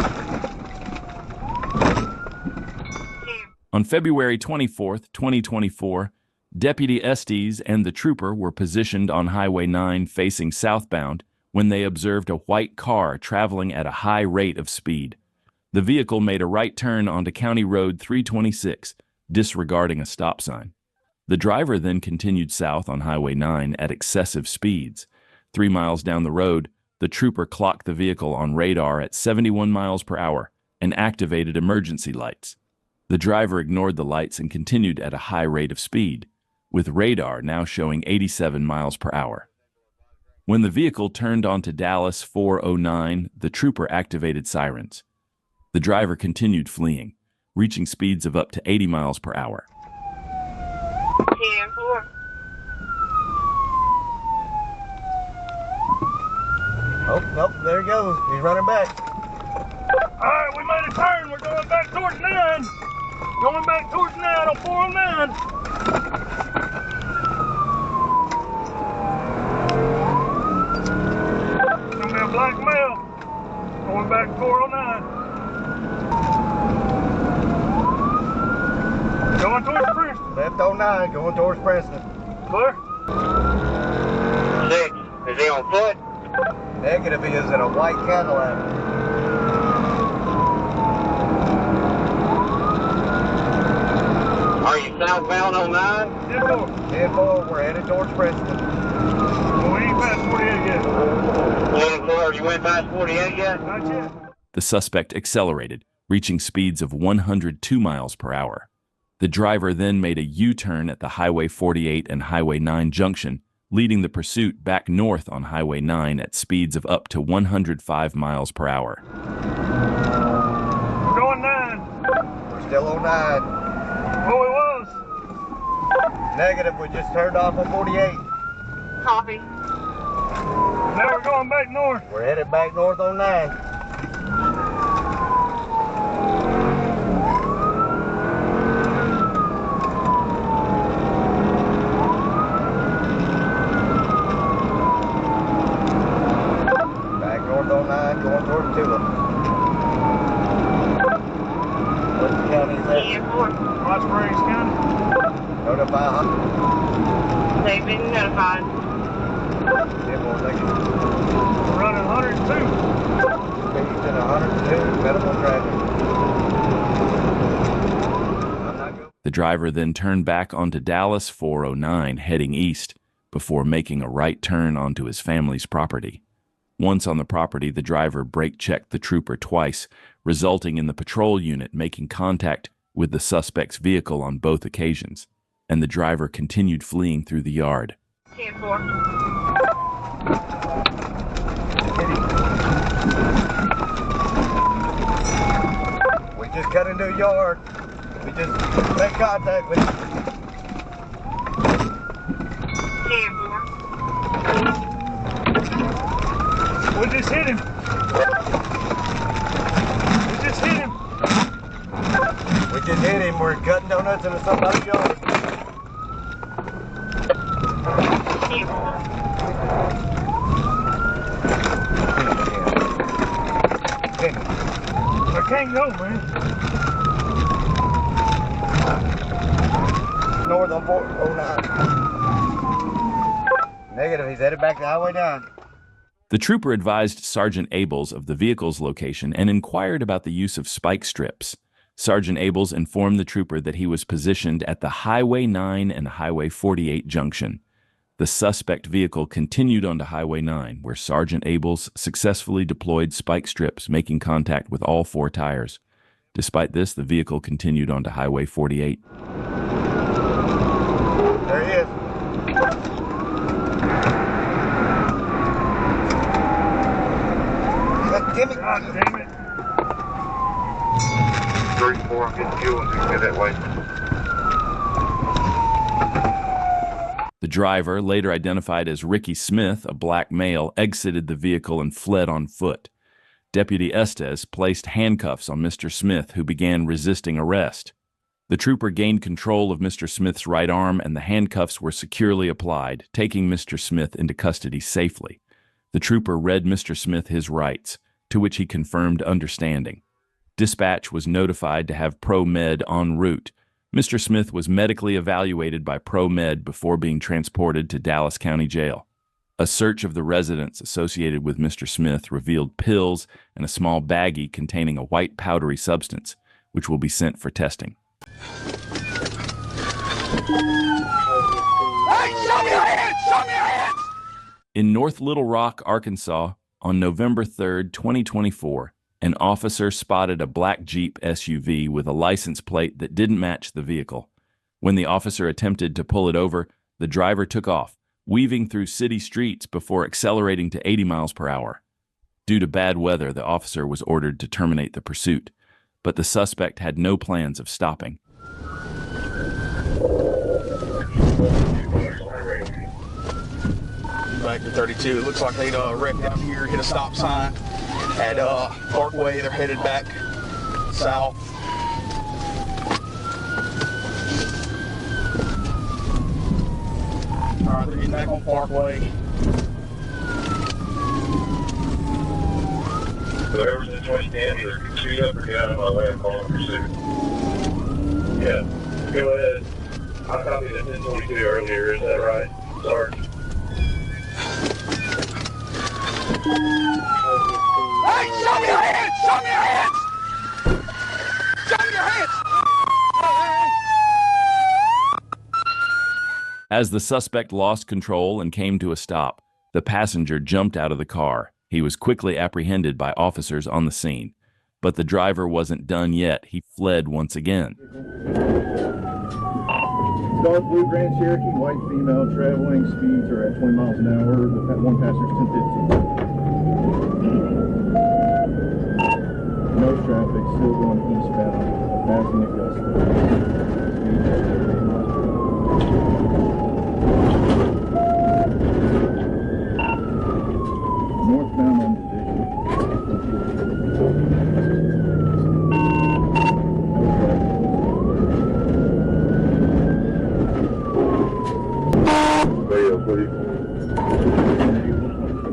On February 24, 2024, Deputy Estes and the trooper were positioned on Highway 9 facing southbound when they observed a white car traveling at a high rate of speed. The vehicle made a right turn onto County Road 326, disregarding a stop sign. The driver then continued south on Highway 9 at excessive speeds. 3 miles down the road, the trooper clocked the vehicle on radar at 71 miles per hour and activated emergency lights. The driver ignored the lights and continued at a high rate of speed, with radar now showing 87 miles per hour. When the vehicle turned onto Dallas 409, the trooper activated sirens. The driver continued fleeing, reaching speeds of up to 80 miles per hour. 10-4. Oh, there he goes. He's running back. All right, we made a turn. We're going back towards 9. Going back towards 9 on 409. It's gonna be a black male. Going back 409. Going towards Princeton. Left 09, going towards Princeton. Clear? 6. Is he on foot? Negative, he is in a white Cadillac. Are you southbound on 9? 10-4. 10-4, we're headed towards Princeton. Well, we ain't past 48 yet. 10-4, you went past 48 yet? Not yet. The suspect accelerated, reaching speeds of 102 miles per hour. The driver then made a U-turn at the Highway 48 and Highway 9 junction, leading the pursuit back north on Highway 9 at speeds of up to 105 miles per hour. We're going 9. We're still on 9. Oh, it was. Negative, we just turned off on 48. Copy. Now we're going back north. We're headed back north on 9. Back north on 9, going towards Tulip. What county is that? Hot Springs County. Notify. They've been notified. 10 more seconds. We're running 102. Speeds at 102, minimal traffic. The driver then turned back onto Dallas 409, heading east, before making a right turn onto his family's property. Once on the property, the driver brake-checked the trooper twice, resulting in the patrol unit making contact with the suspect's vehicle on both occasions, and the driver continued fleeing through the yard. 10-4. We just cut into a yard. We just made contact with him. 10-4. We just hit him. We just hit him. We just hit him. We're cutting donuts into somebody's yard. I can't go, man. North on 409. Negative, he's headed back to Highway 9. The trooper advised Sergeant Abels of the vehicle's location and inquired about the use of spike strips. Sergeant Abels informed the trooper that he was positioned at the Highway 9 and Highway 48 junction. The suspect vehicle continued onto Highway 9, where Sergeant Abels successfully deployed spike strips, making contact with all 4 tires. Despite this, the vehicle continued onto Highway 48. There he is. God damn it. God damn it. 34, I'm getting fuel and get that way. The driver, later identified as Ricky Smith, a black male, exited the vehicle and fled on foot. Deputy Estes placed handcuffs on Mr. Smith, who began resisting arrest. The trooper gained control of Mr. Smith's right arm, and the handcuffs were securely applied, taking Mr. Smith into custody safely. The trooper read Mr. Smith his rights, to which he confirmed understanding. Dispatch was notified to have Pro-Med en route. Mr. Smith was medically evaluated by Pro-Med before being transported to Dallas County Jail. A search of the residence associated with Mr. Smith revealed pills and a small baggie containing a white powdery substance, which will be sent for testing. Hey, show me your hands! Show me your hands! In North Little Rock, Arkansas, on November 3, 2024, an officer spotted a black Jeep SUV with a license plate that didn't match the vehicle. When the officer attempted to pull it over, the driver took off, weaving through city streets before accelerating to 80 miles per hour. Due to bad weather, the officer was ordered to terminate the pursuit, but the suspect had no plans of stopping. Back to 32. It looks like they wrecked down here, hit a stop sign at Parkway. They're headed back south. All right, they're getting back on Parkway. Whoever's in 2010, either shoot up or get out of my way and call in pursuit. Yeah, go ahead. I copied at 1022 earlier, is that right, Sarge? Hey, show me your hands! Show me your hands! Show me your hands! As the suspect lost control and came to a stop, the passenger jumped out of the car. He was quickly apprehended by officers on the scene. But the driver wasn't done yet. He fled once again. Dark blue Grand Cherokee, white female, traveling speeds are at 20 miles an hour. The one passenger's 1050. No traffic, still going eastbound, passing Augusta. Speed at 38 miles per hour. Northbound on Division.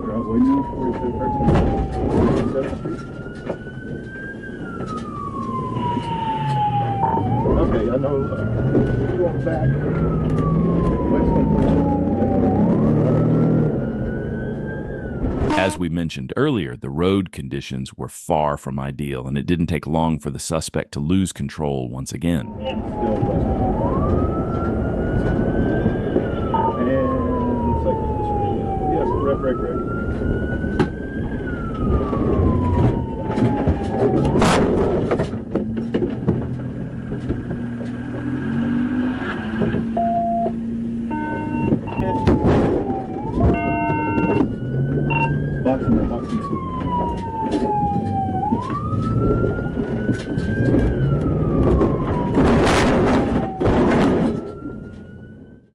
Driveway now, 4713 7th Street. Okay, I know, going back, As we mentioned earlier, the road conditions were far from ideal, and it didn't take long for the suspect to lose control once again. Correct.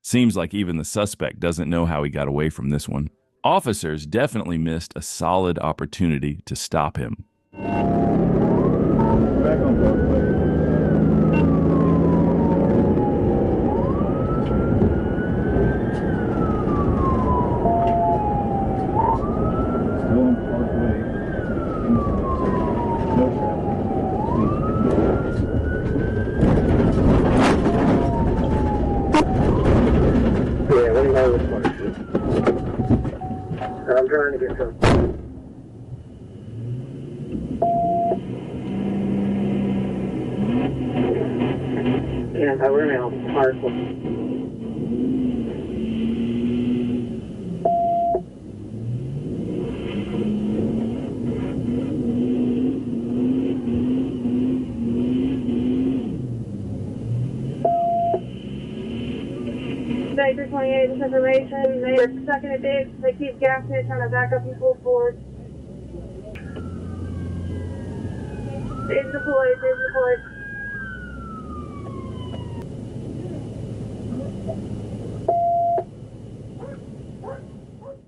Seems like even the suspect doesn't know how he got away from this one. Officers definitely missed a solid opportunity to stop him. Back on Broadway. Still on Parkway. No traffic. Speeds 50. Yeah, what do you know this one? I'm trying to get some. Yeah, we're now Parkland. Baker 28, this information. They are stuck in a ditch. They keep gassing it, trying to back up and pull forward. It's the police.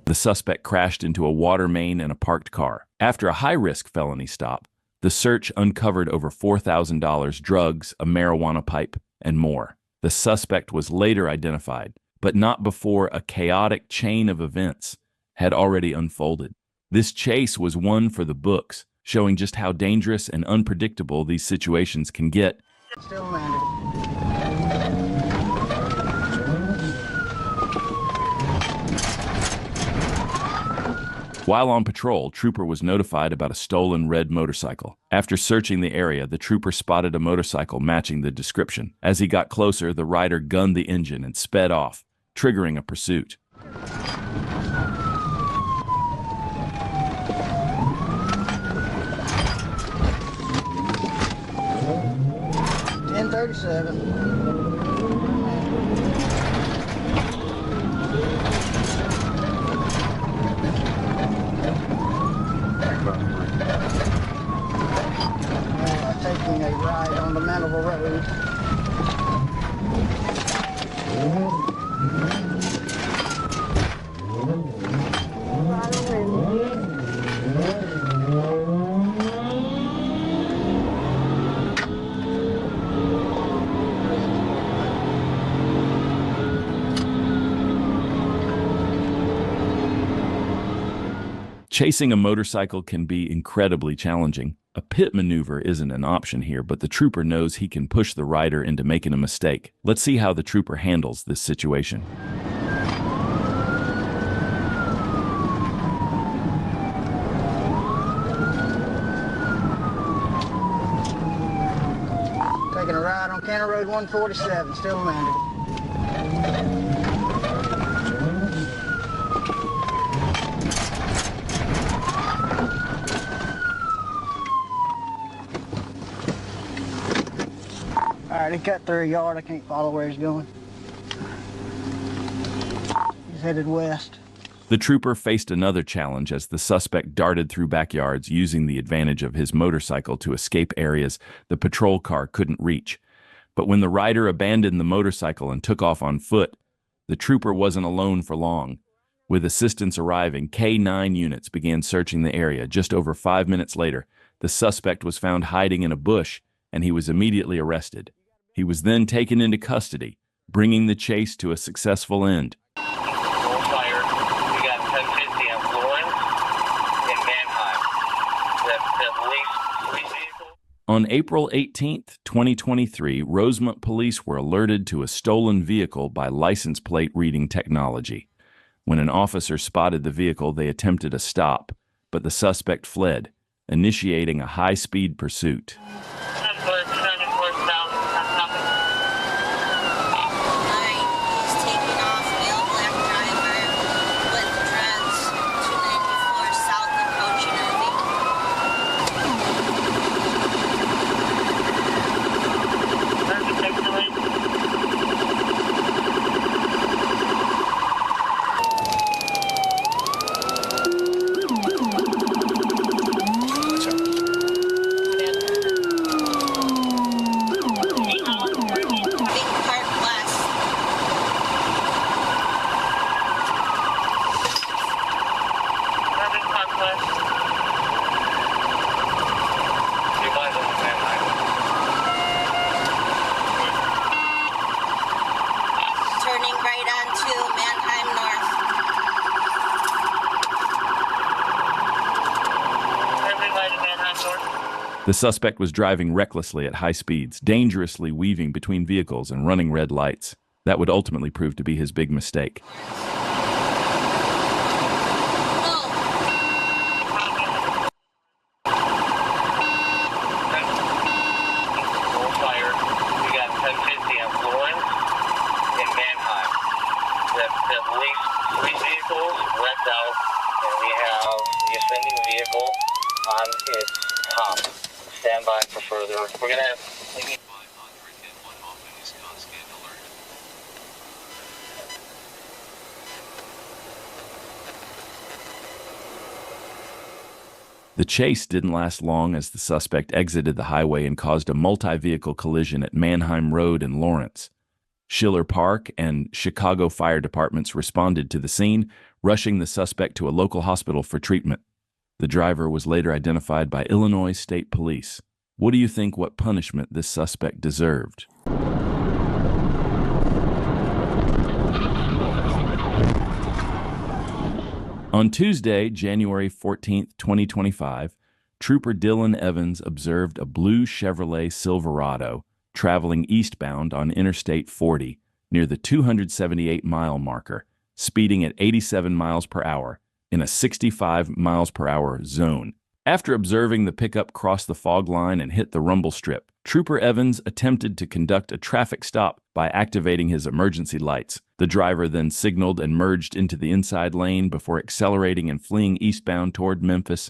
The suspect crashed into a water main and a parked car. After a high-risk felony stop, the search uncovered over $4,000 drugs, a marijuana pipe, and more. The suspect was later identified, but not before a chaotic chain of events had already unfolded. This chase was one for the books, showing just how dangerous and unpredictable these situations can get. Still landed. While on patrol, Trooper was notified about a stolen red motorcycle. After searching the area, the Trooper spotted a motorcycle matching the description. As he got closer, the rider gunned the engine and sped off, triggering a pursuit. Taking a ride on the Mandible Road. Chasing a motorcycle can be incredibly challenging. A pit maneuver isn't an option here, but the Trooper knows he can push the rider into making a mistake. Let's see how the Trooper handles this situation. Taking a ride on County Road 147, still landed. Alright, he cut through a yard. I can't follow where he's going. headed west. The trooper faced another challenge as the suspect darted through backyards using the advantage of his motorcycle to escape areas the patrol car couldn't reach. But when the rider abandoned the motorcycle and took off on foot, the trooper wasn't alone for long. With assistance arriving, K-9 units began searching the area. Just over 5 minutes later, the suspect was found hiding in a bush, and he was immediately arrested. He was then taken into custody, bringing the chase to a successful end. On April 18, 2023, Rosemont police were alerted to a stolen vehicle by license plate reading technology. When an officer spotted the vehicle, they attempted a stop, but the suspect fled, initiating a high-speed pursuit. The suspect was driving recklessly at high speeds, dangerously weaving between vehicles and running red lights. That would ultimately prove to be his big mistake. On its top. Stand by for further. We're going to have... The chase didn't last long as the suspect exited the highway and caused a multi-vehicle collision at Manheim Road in Lawrence. Schiller Park and Chicago fire departments responded to the scene, rushing the suspect to a local hospital for treatment. The driver was later identified by Illinois State Police. What do you think what punishment this suspect deserved? On Tuesday, January 14, 2025, Trooper Dylan Evans observed a blue Chevrolet Silverado traveling eastbound on Interstate 40 near the 278-mile marker, speeding at 87 miles per hour. In a 65 miles per hour zone. After observing the pickup cross the fog line and hit the rumble strip, Trooper Evans attempted to conduct a traffic stop by activating his emergency lights. The driver then signaled and merged into the inside lane before accelerating and fleeing eastbound toward Memphis.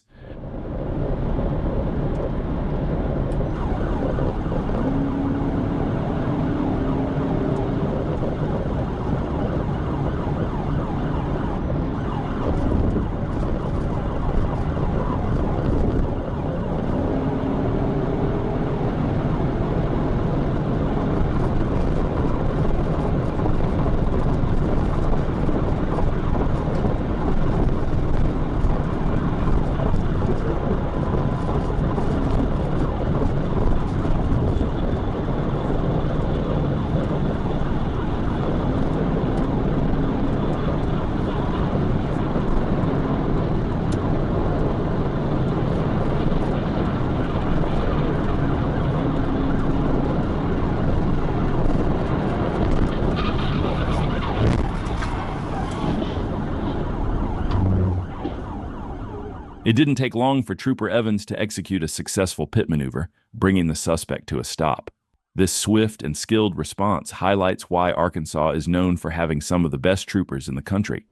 It didn't take long for Trooper Evans to execute a successful pit maneuver, bringing the suspect to a stop. This swift and skilled response highlights why Arkansas is known for having some of the best troopers in the country.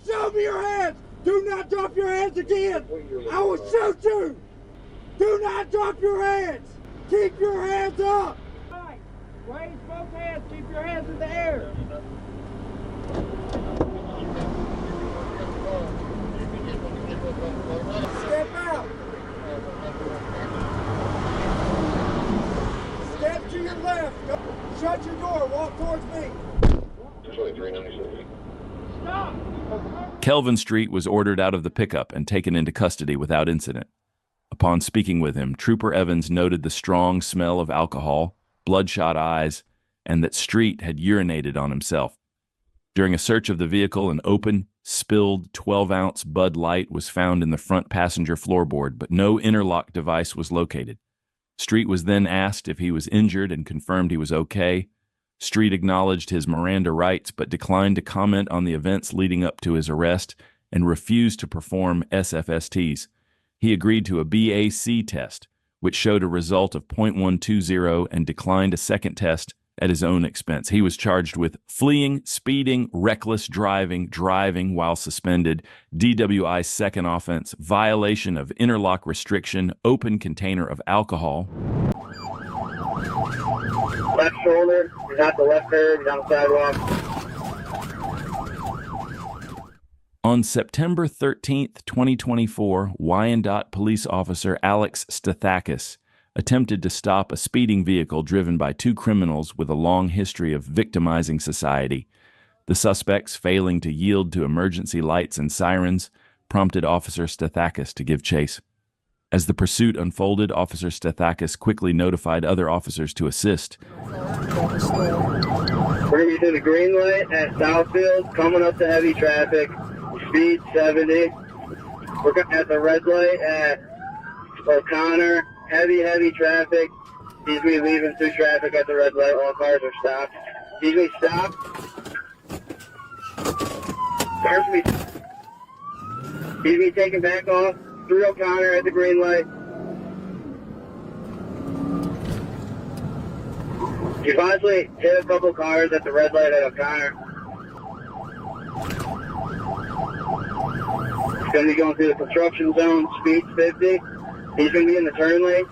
Show me your hands! Do not drop your hands again! I will shoot you! Do not drop your hands! Keep your hands up! Raise both hands, keep your hands in the air! Step out. Step to your left. Go. Shut your door. Walk towards me. Stop. Kelvin Street was ordered out of the pickup and taken into custody without incident. Upon speaking with him, Trooper Evans noted the strong smell of alcohol, bloodshot eyes, and that Street had urinated on himself. During a search of the vehicle, an open, spilled 12-ounce Bud Light was found in the front passenger floorboard, but no interlock device was located. Street was then asked if he was injured and confirmed he was okay. Street acknowledged his Miranda rights but declined to comment on the events leading up to his arrest and refused to perform SFSTs. He agreed to a BAC test, which showed a result of .120 and declined a second test at his own expense. He was charged with fleeing, speeding, reckless driving, driving while suspended, DWI second offense, violation of interlock restriction, open container of alcohol. Left shoulder, he's at the left curb, he's on the sidewalk. On September 13th, 2024, Wyandotte police officer Alex Stathakis attempted to stop a speeding vehicle driven by two criminals with a long history of victimizing society. The suspects, failing to yield to emergency lights and sirens, prompted Officer Stathakis to give chase. As the pursuit unfolded, Officer Stathakis quickly notified other officers to assist. We're going to be to the green light at Southfield, coming up to heavy traffic, speed 70. We're at the red light at O'Connor, heavy traffic. He's going to be leaving through traffic at the red light, all cars are stopped. He's going to stop. Cars will be... He's going to be taken back off through O'Connor at the green light. You possibly hit a couple cars at the red light at O'Connor. He's going to be going through the construction zone, speed 50. He's going to be in the turn lane.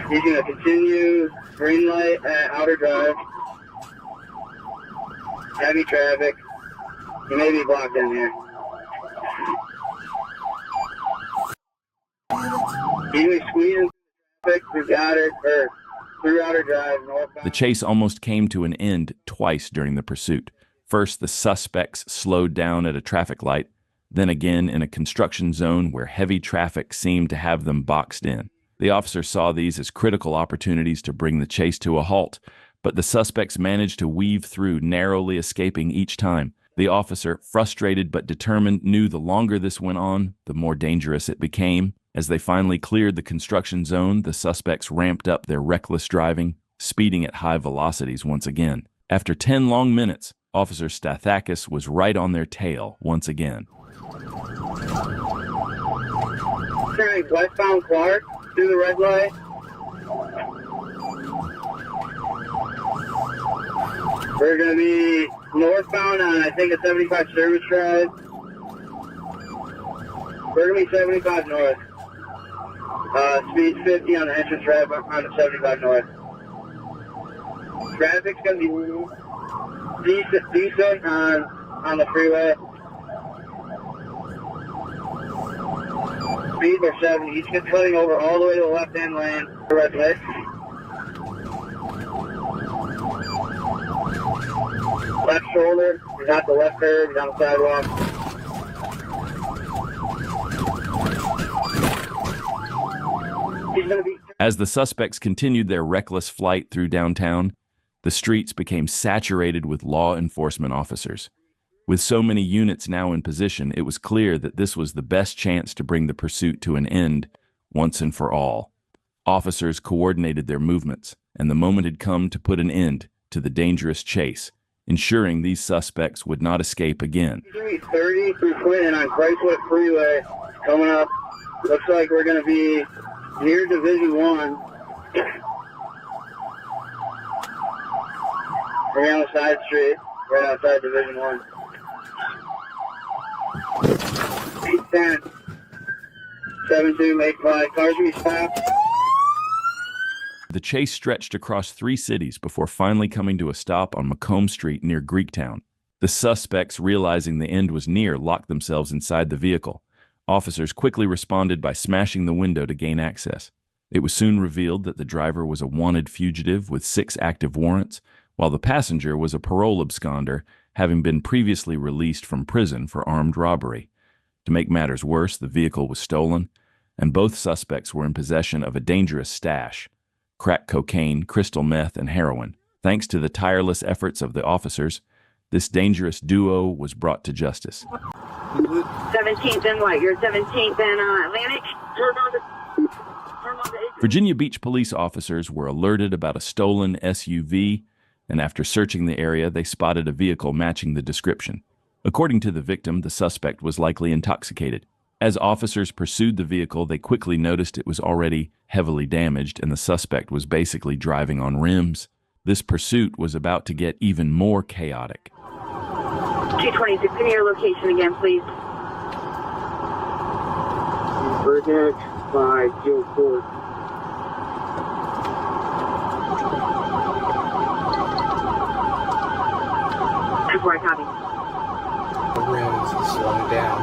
He's going to continue green light at Outer Drive. Heavy traffic. He may be blocked in here. He's going to be squeezing traffic through Outer Drive, northbound. The chase almost came to an end twice during the pursuit. First, the suspects slowed down at a traffic light, then again in a construction zone where heavy traffic seemed to have them boxed in. The officer saw these as critical opportunities to bring the chase to a halt, but the suspects managed to weave through, narrowly escaping each time. The officer, frustrated but determined, knew the longer this went on, the more dangerous it became. As they finally cleared the construction zone, the suspects ramped up their reckless driving, speeding at high velocities once again. After 10 long minutes, Officer Stathakis was right on their tail once again. Turning westbound Clark through the red light. We're going to be northbound on, I think, a 75 Service Drive. We're going to be 75 north. Speed 50 on the entrance ramp on the 75 north. Traffic's going to be decent on the freeway. Speed are 70. He's just cutting over all the way to the left-hand lane. Red light. Left shoulder. He's at the left curb. He's on the sidewalk. As the suspects continued their reckless flight through downtown, the streets became saturated with law enforcement officers. With so many units now in position, it was clear that this was the best chance to bring the pursuit to an end once and for all. Officers coordinated their movements, and the moment had come to put an end to the dangerous chase, ensuring these suspects would not escape again. 30 through Clinton on Chrysler Freeway coming up. Looks like we're going to be near Division 1. We're on the side street, right outside Division 1. 810, 72, make 5. Cars will be stopped. The chase stretched across 3 cities before finally coming to a stop on Macomb Street near Greektown. The suspects, realizing the end was near, locked themselves inside the vehicle. Officers quickly responded by smashing the window to gain access. It was soon revealed that the driver was a wanted fugitive with 6 active warrants, while the passenger was a parole absconder, having been previously released from prison for armed robbery. To make matters worse, the vehicle was stolen, and both suspects were in possession of a dangerous stash: crack cocaine, crystal meth, and heroin. Thanks to the tireless efforts of the officers, this dangerous duo was brought to justice. 17th and White, you're 17th and Atlantic. Virginia Beach police officers were alerted about a stolen SUV, and after searching the area, they spotted a vehicle matching the description. According to the victim, the suspect was likely intoxicated. As officers pursued the vehicle, they quickly noticed it was already heavily damaged, and the suspect was basically driving on rims. This pursuit was about to get even more chaotic. 226, give me your location again, please. Burnett by Jill Ford. Before I copy. The rims is slowing down.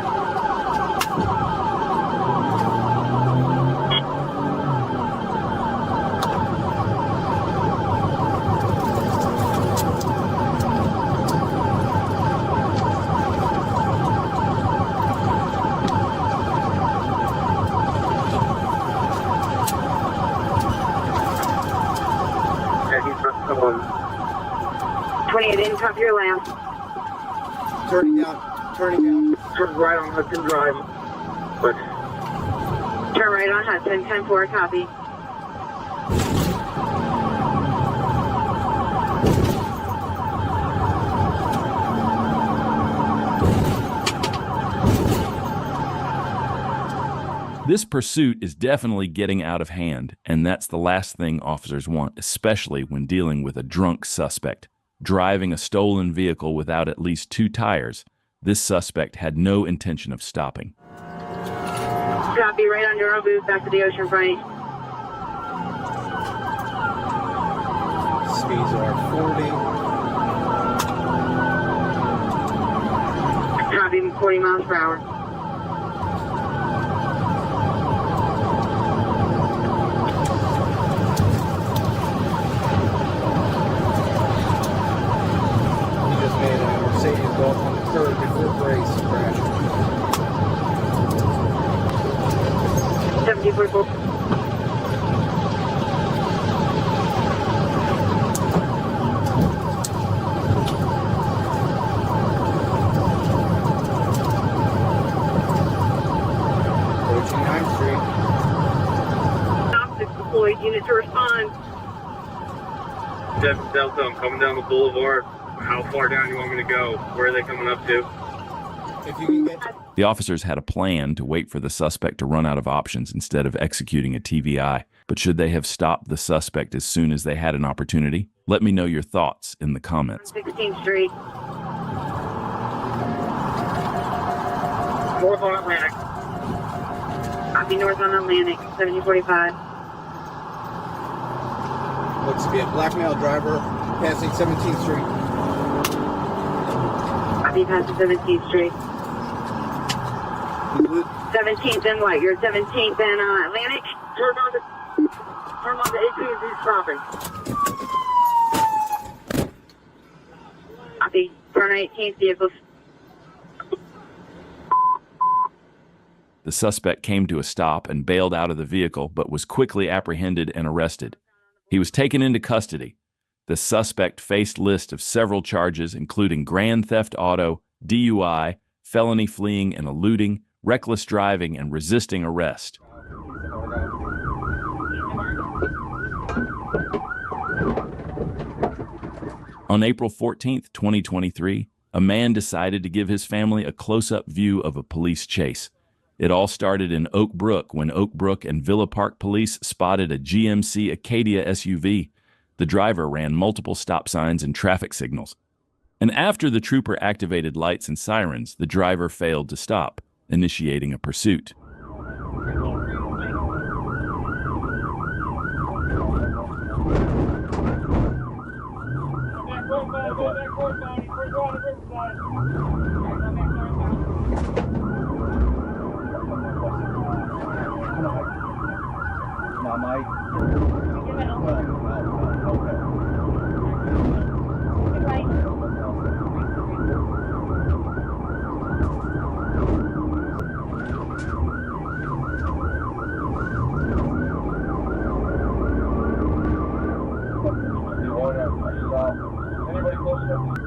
Come on. 28, didn't copy your lamp. Turning down. Turn right on Hudson Drive. But Turn right on Hudson, 10-4, copy. This pursuit is definitely getting out of hand, and that's the last thing officers want, especially when dealing with a drunk suspect. Driving a stolen vehicle without at least 2 tires, this suspect had no intention of stopping. Copy, right on your booth, back to the ocean front. Speeds are 40. Copy, 40 miles per hour. Mercedes go up on the curb before brakes crash. 7044. Approaching 9th Street. Optics deployed, unit to respond. 7 Delta, I'm coming down the boulevard. How far down do you want me to go? Where are they coming up to? If you can get The officers had a plan to wait for the suspect to run out of options instead of executing a TVI. But should they have stopped the suspect as soon as they had an opportunity? Let me know your thoughts in the comments. 16th Street. north on Atlantic. Copy, north on Atlantic, 7045. Looks to be a black male driver passing 17th Street. Copy, passing 17th Street. 17th and White, you're 17th and Atlantic. Turn on the 18th, he's stopping. Copy, turn 18th, vehicles. The suspect came to a stop and bailed out of the vehicle, but was quickly apprehended and arrested. He was taken into custody. The suspect faced list of several charges, including grand theft auto, DUI, felony fleeing and eluding, reckless driving, and resisting arrest. On April 14, 2023, a man decided to give his family a close-up view of a police chase. It all started in Oak Brook when Oak Brook and Villa Park police spotted a GMC Acadia SUV. The driver ran multiple stop signs and traffic signals. And after the trooper activated lights and sirens, the driver failed to stop, initiating a pursuit. That court body. We're going to this one. Now, Mike. Anybody close enough?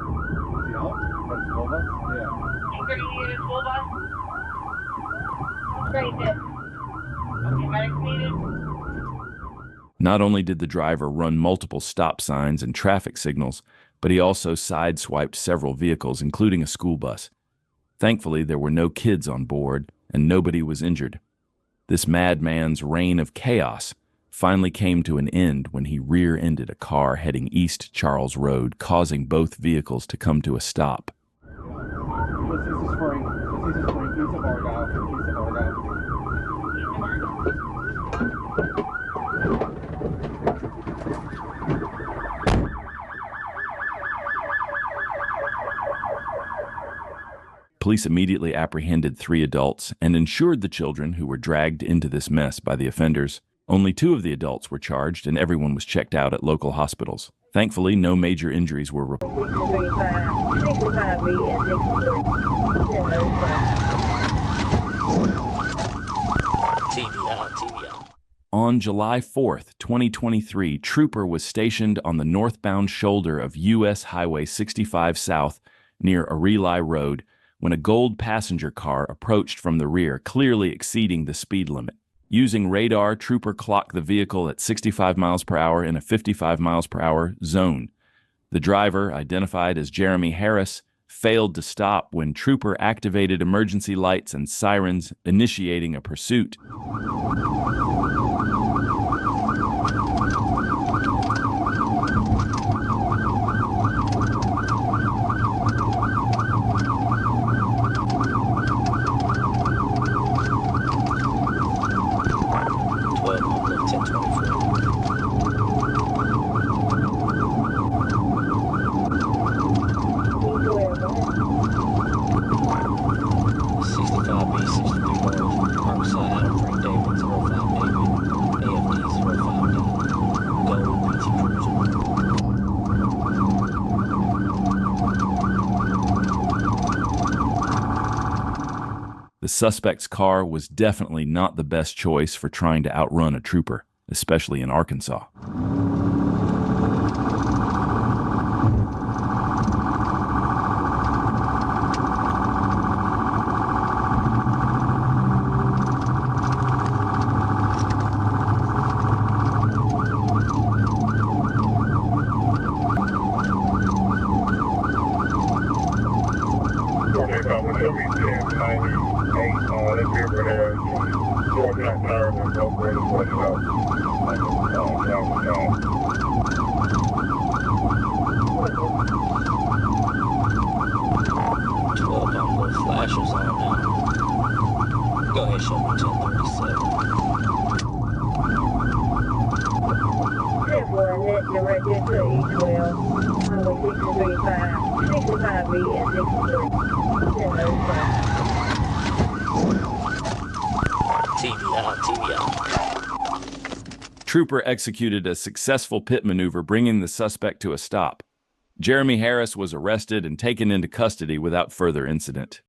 Not only did the driver run multiple stop signs and traffic signals, but he also sideswiped several vehicles, including a school bus. Thankfully, there were no kids on board, and nobody was injured. This madman's reign of chaos finally came to an end when he rear-ended a car heading East Charles Road, causing both vehicles to come to a stop. Police immediately apprehended 3 adults and insured the children who were dragged into this mess by the offenders. Only 2 of the adults were charged and everyone was checked out at local hospitals. Thankfully, no major injuries were reported. On July 4th, 2023, Trooper was stationed on the northbound shoulder of U.S. Highway 65 South near Arelai Road when a gold passenger car approached from the rear, clearly exceeding the speed limit. Using radar, Trooper clocked the vehicle at 65 miles per hour in a 55 miles per hour zone. The driver, identified as Jeremy Harris, failed to stop when Trooper activated emergency lights and sirens, initiating a pursuit. The suspect's car was definitely not the best choice for trying to outrun a trooper, especially in Arkansas. Trooper executed a successful pit maneuver, bringing the suspect to a stop. Jeremy Harris was arrested and taken into custody without further incident.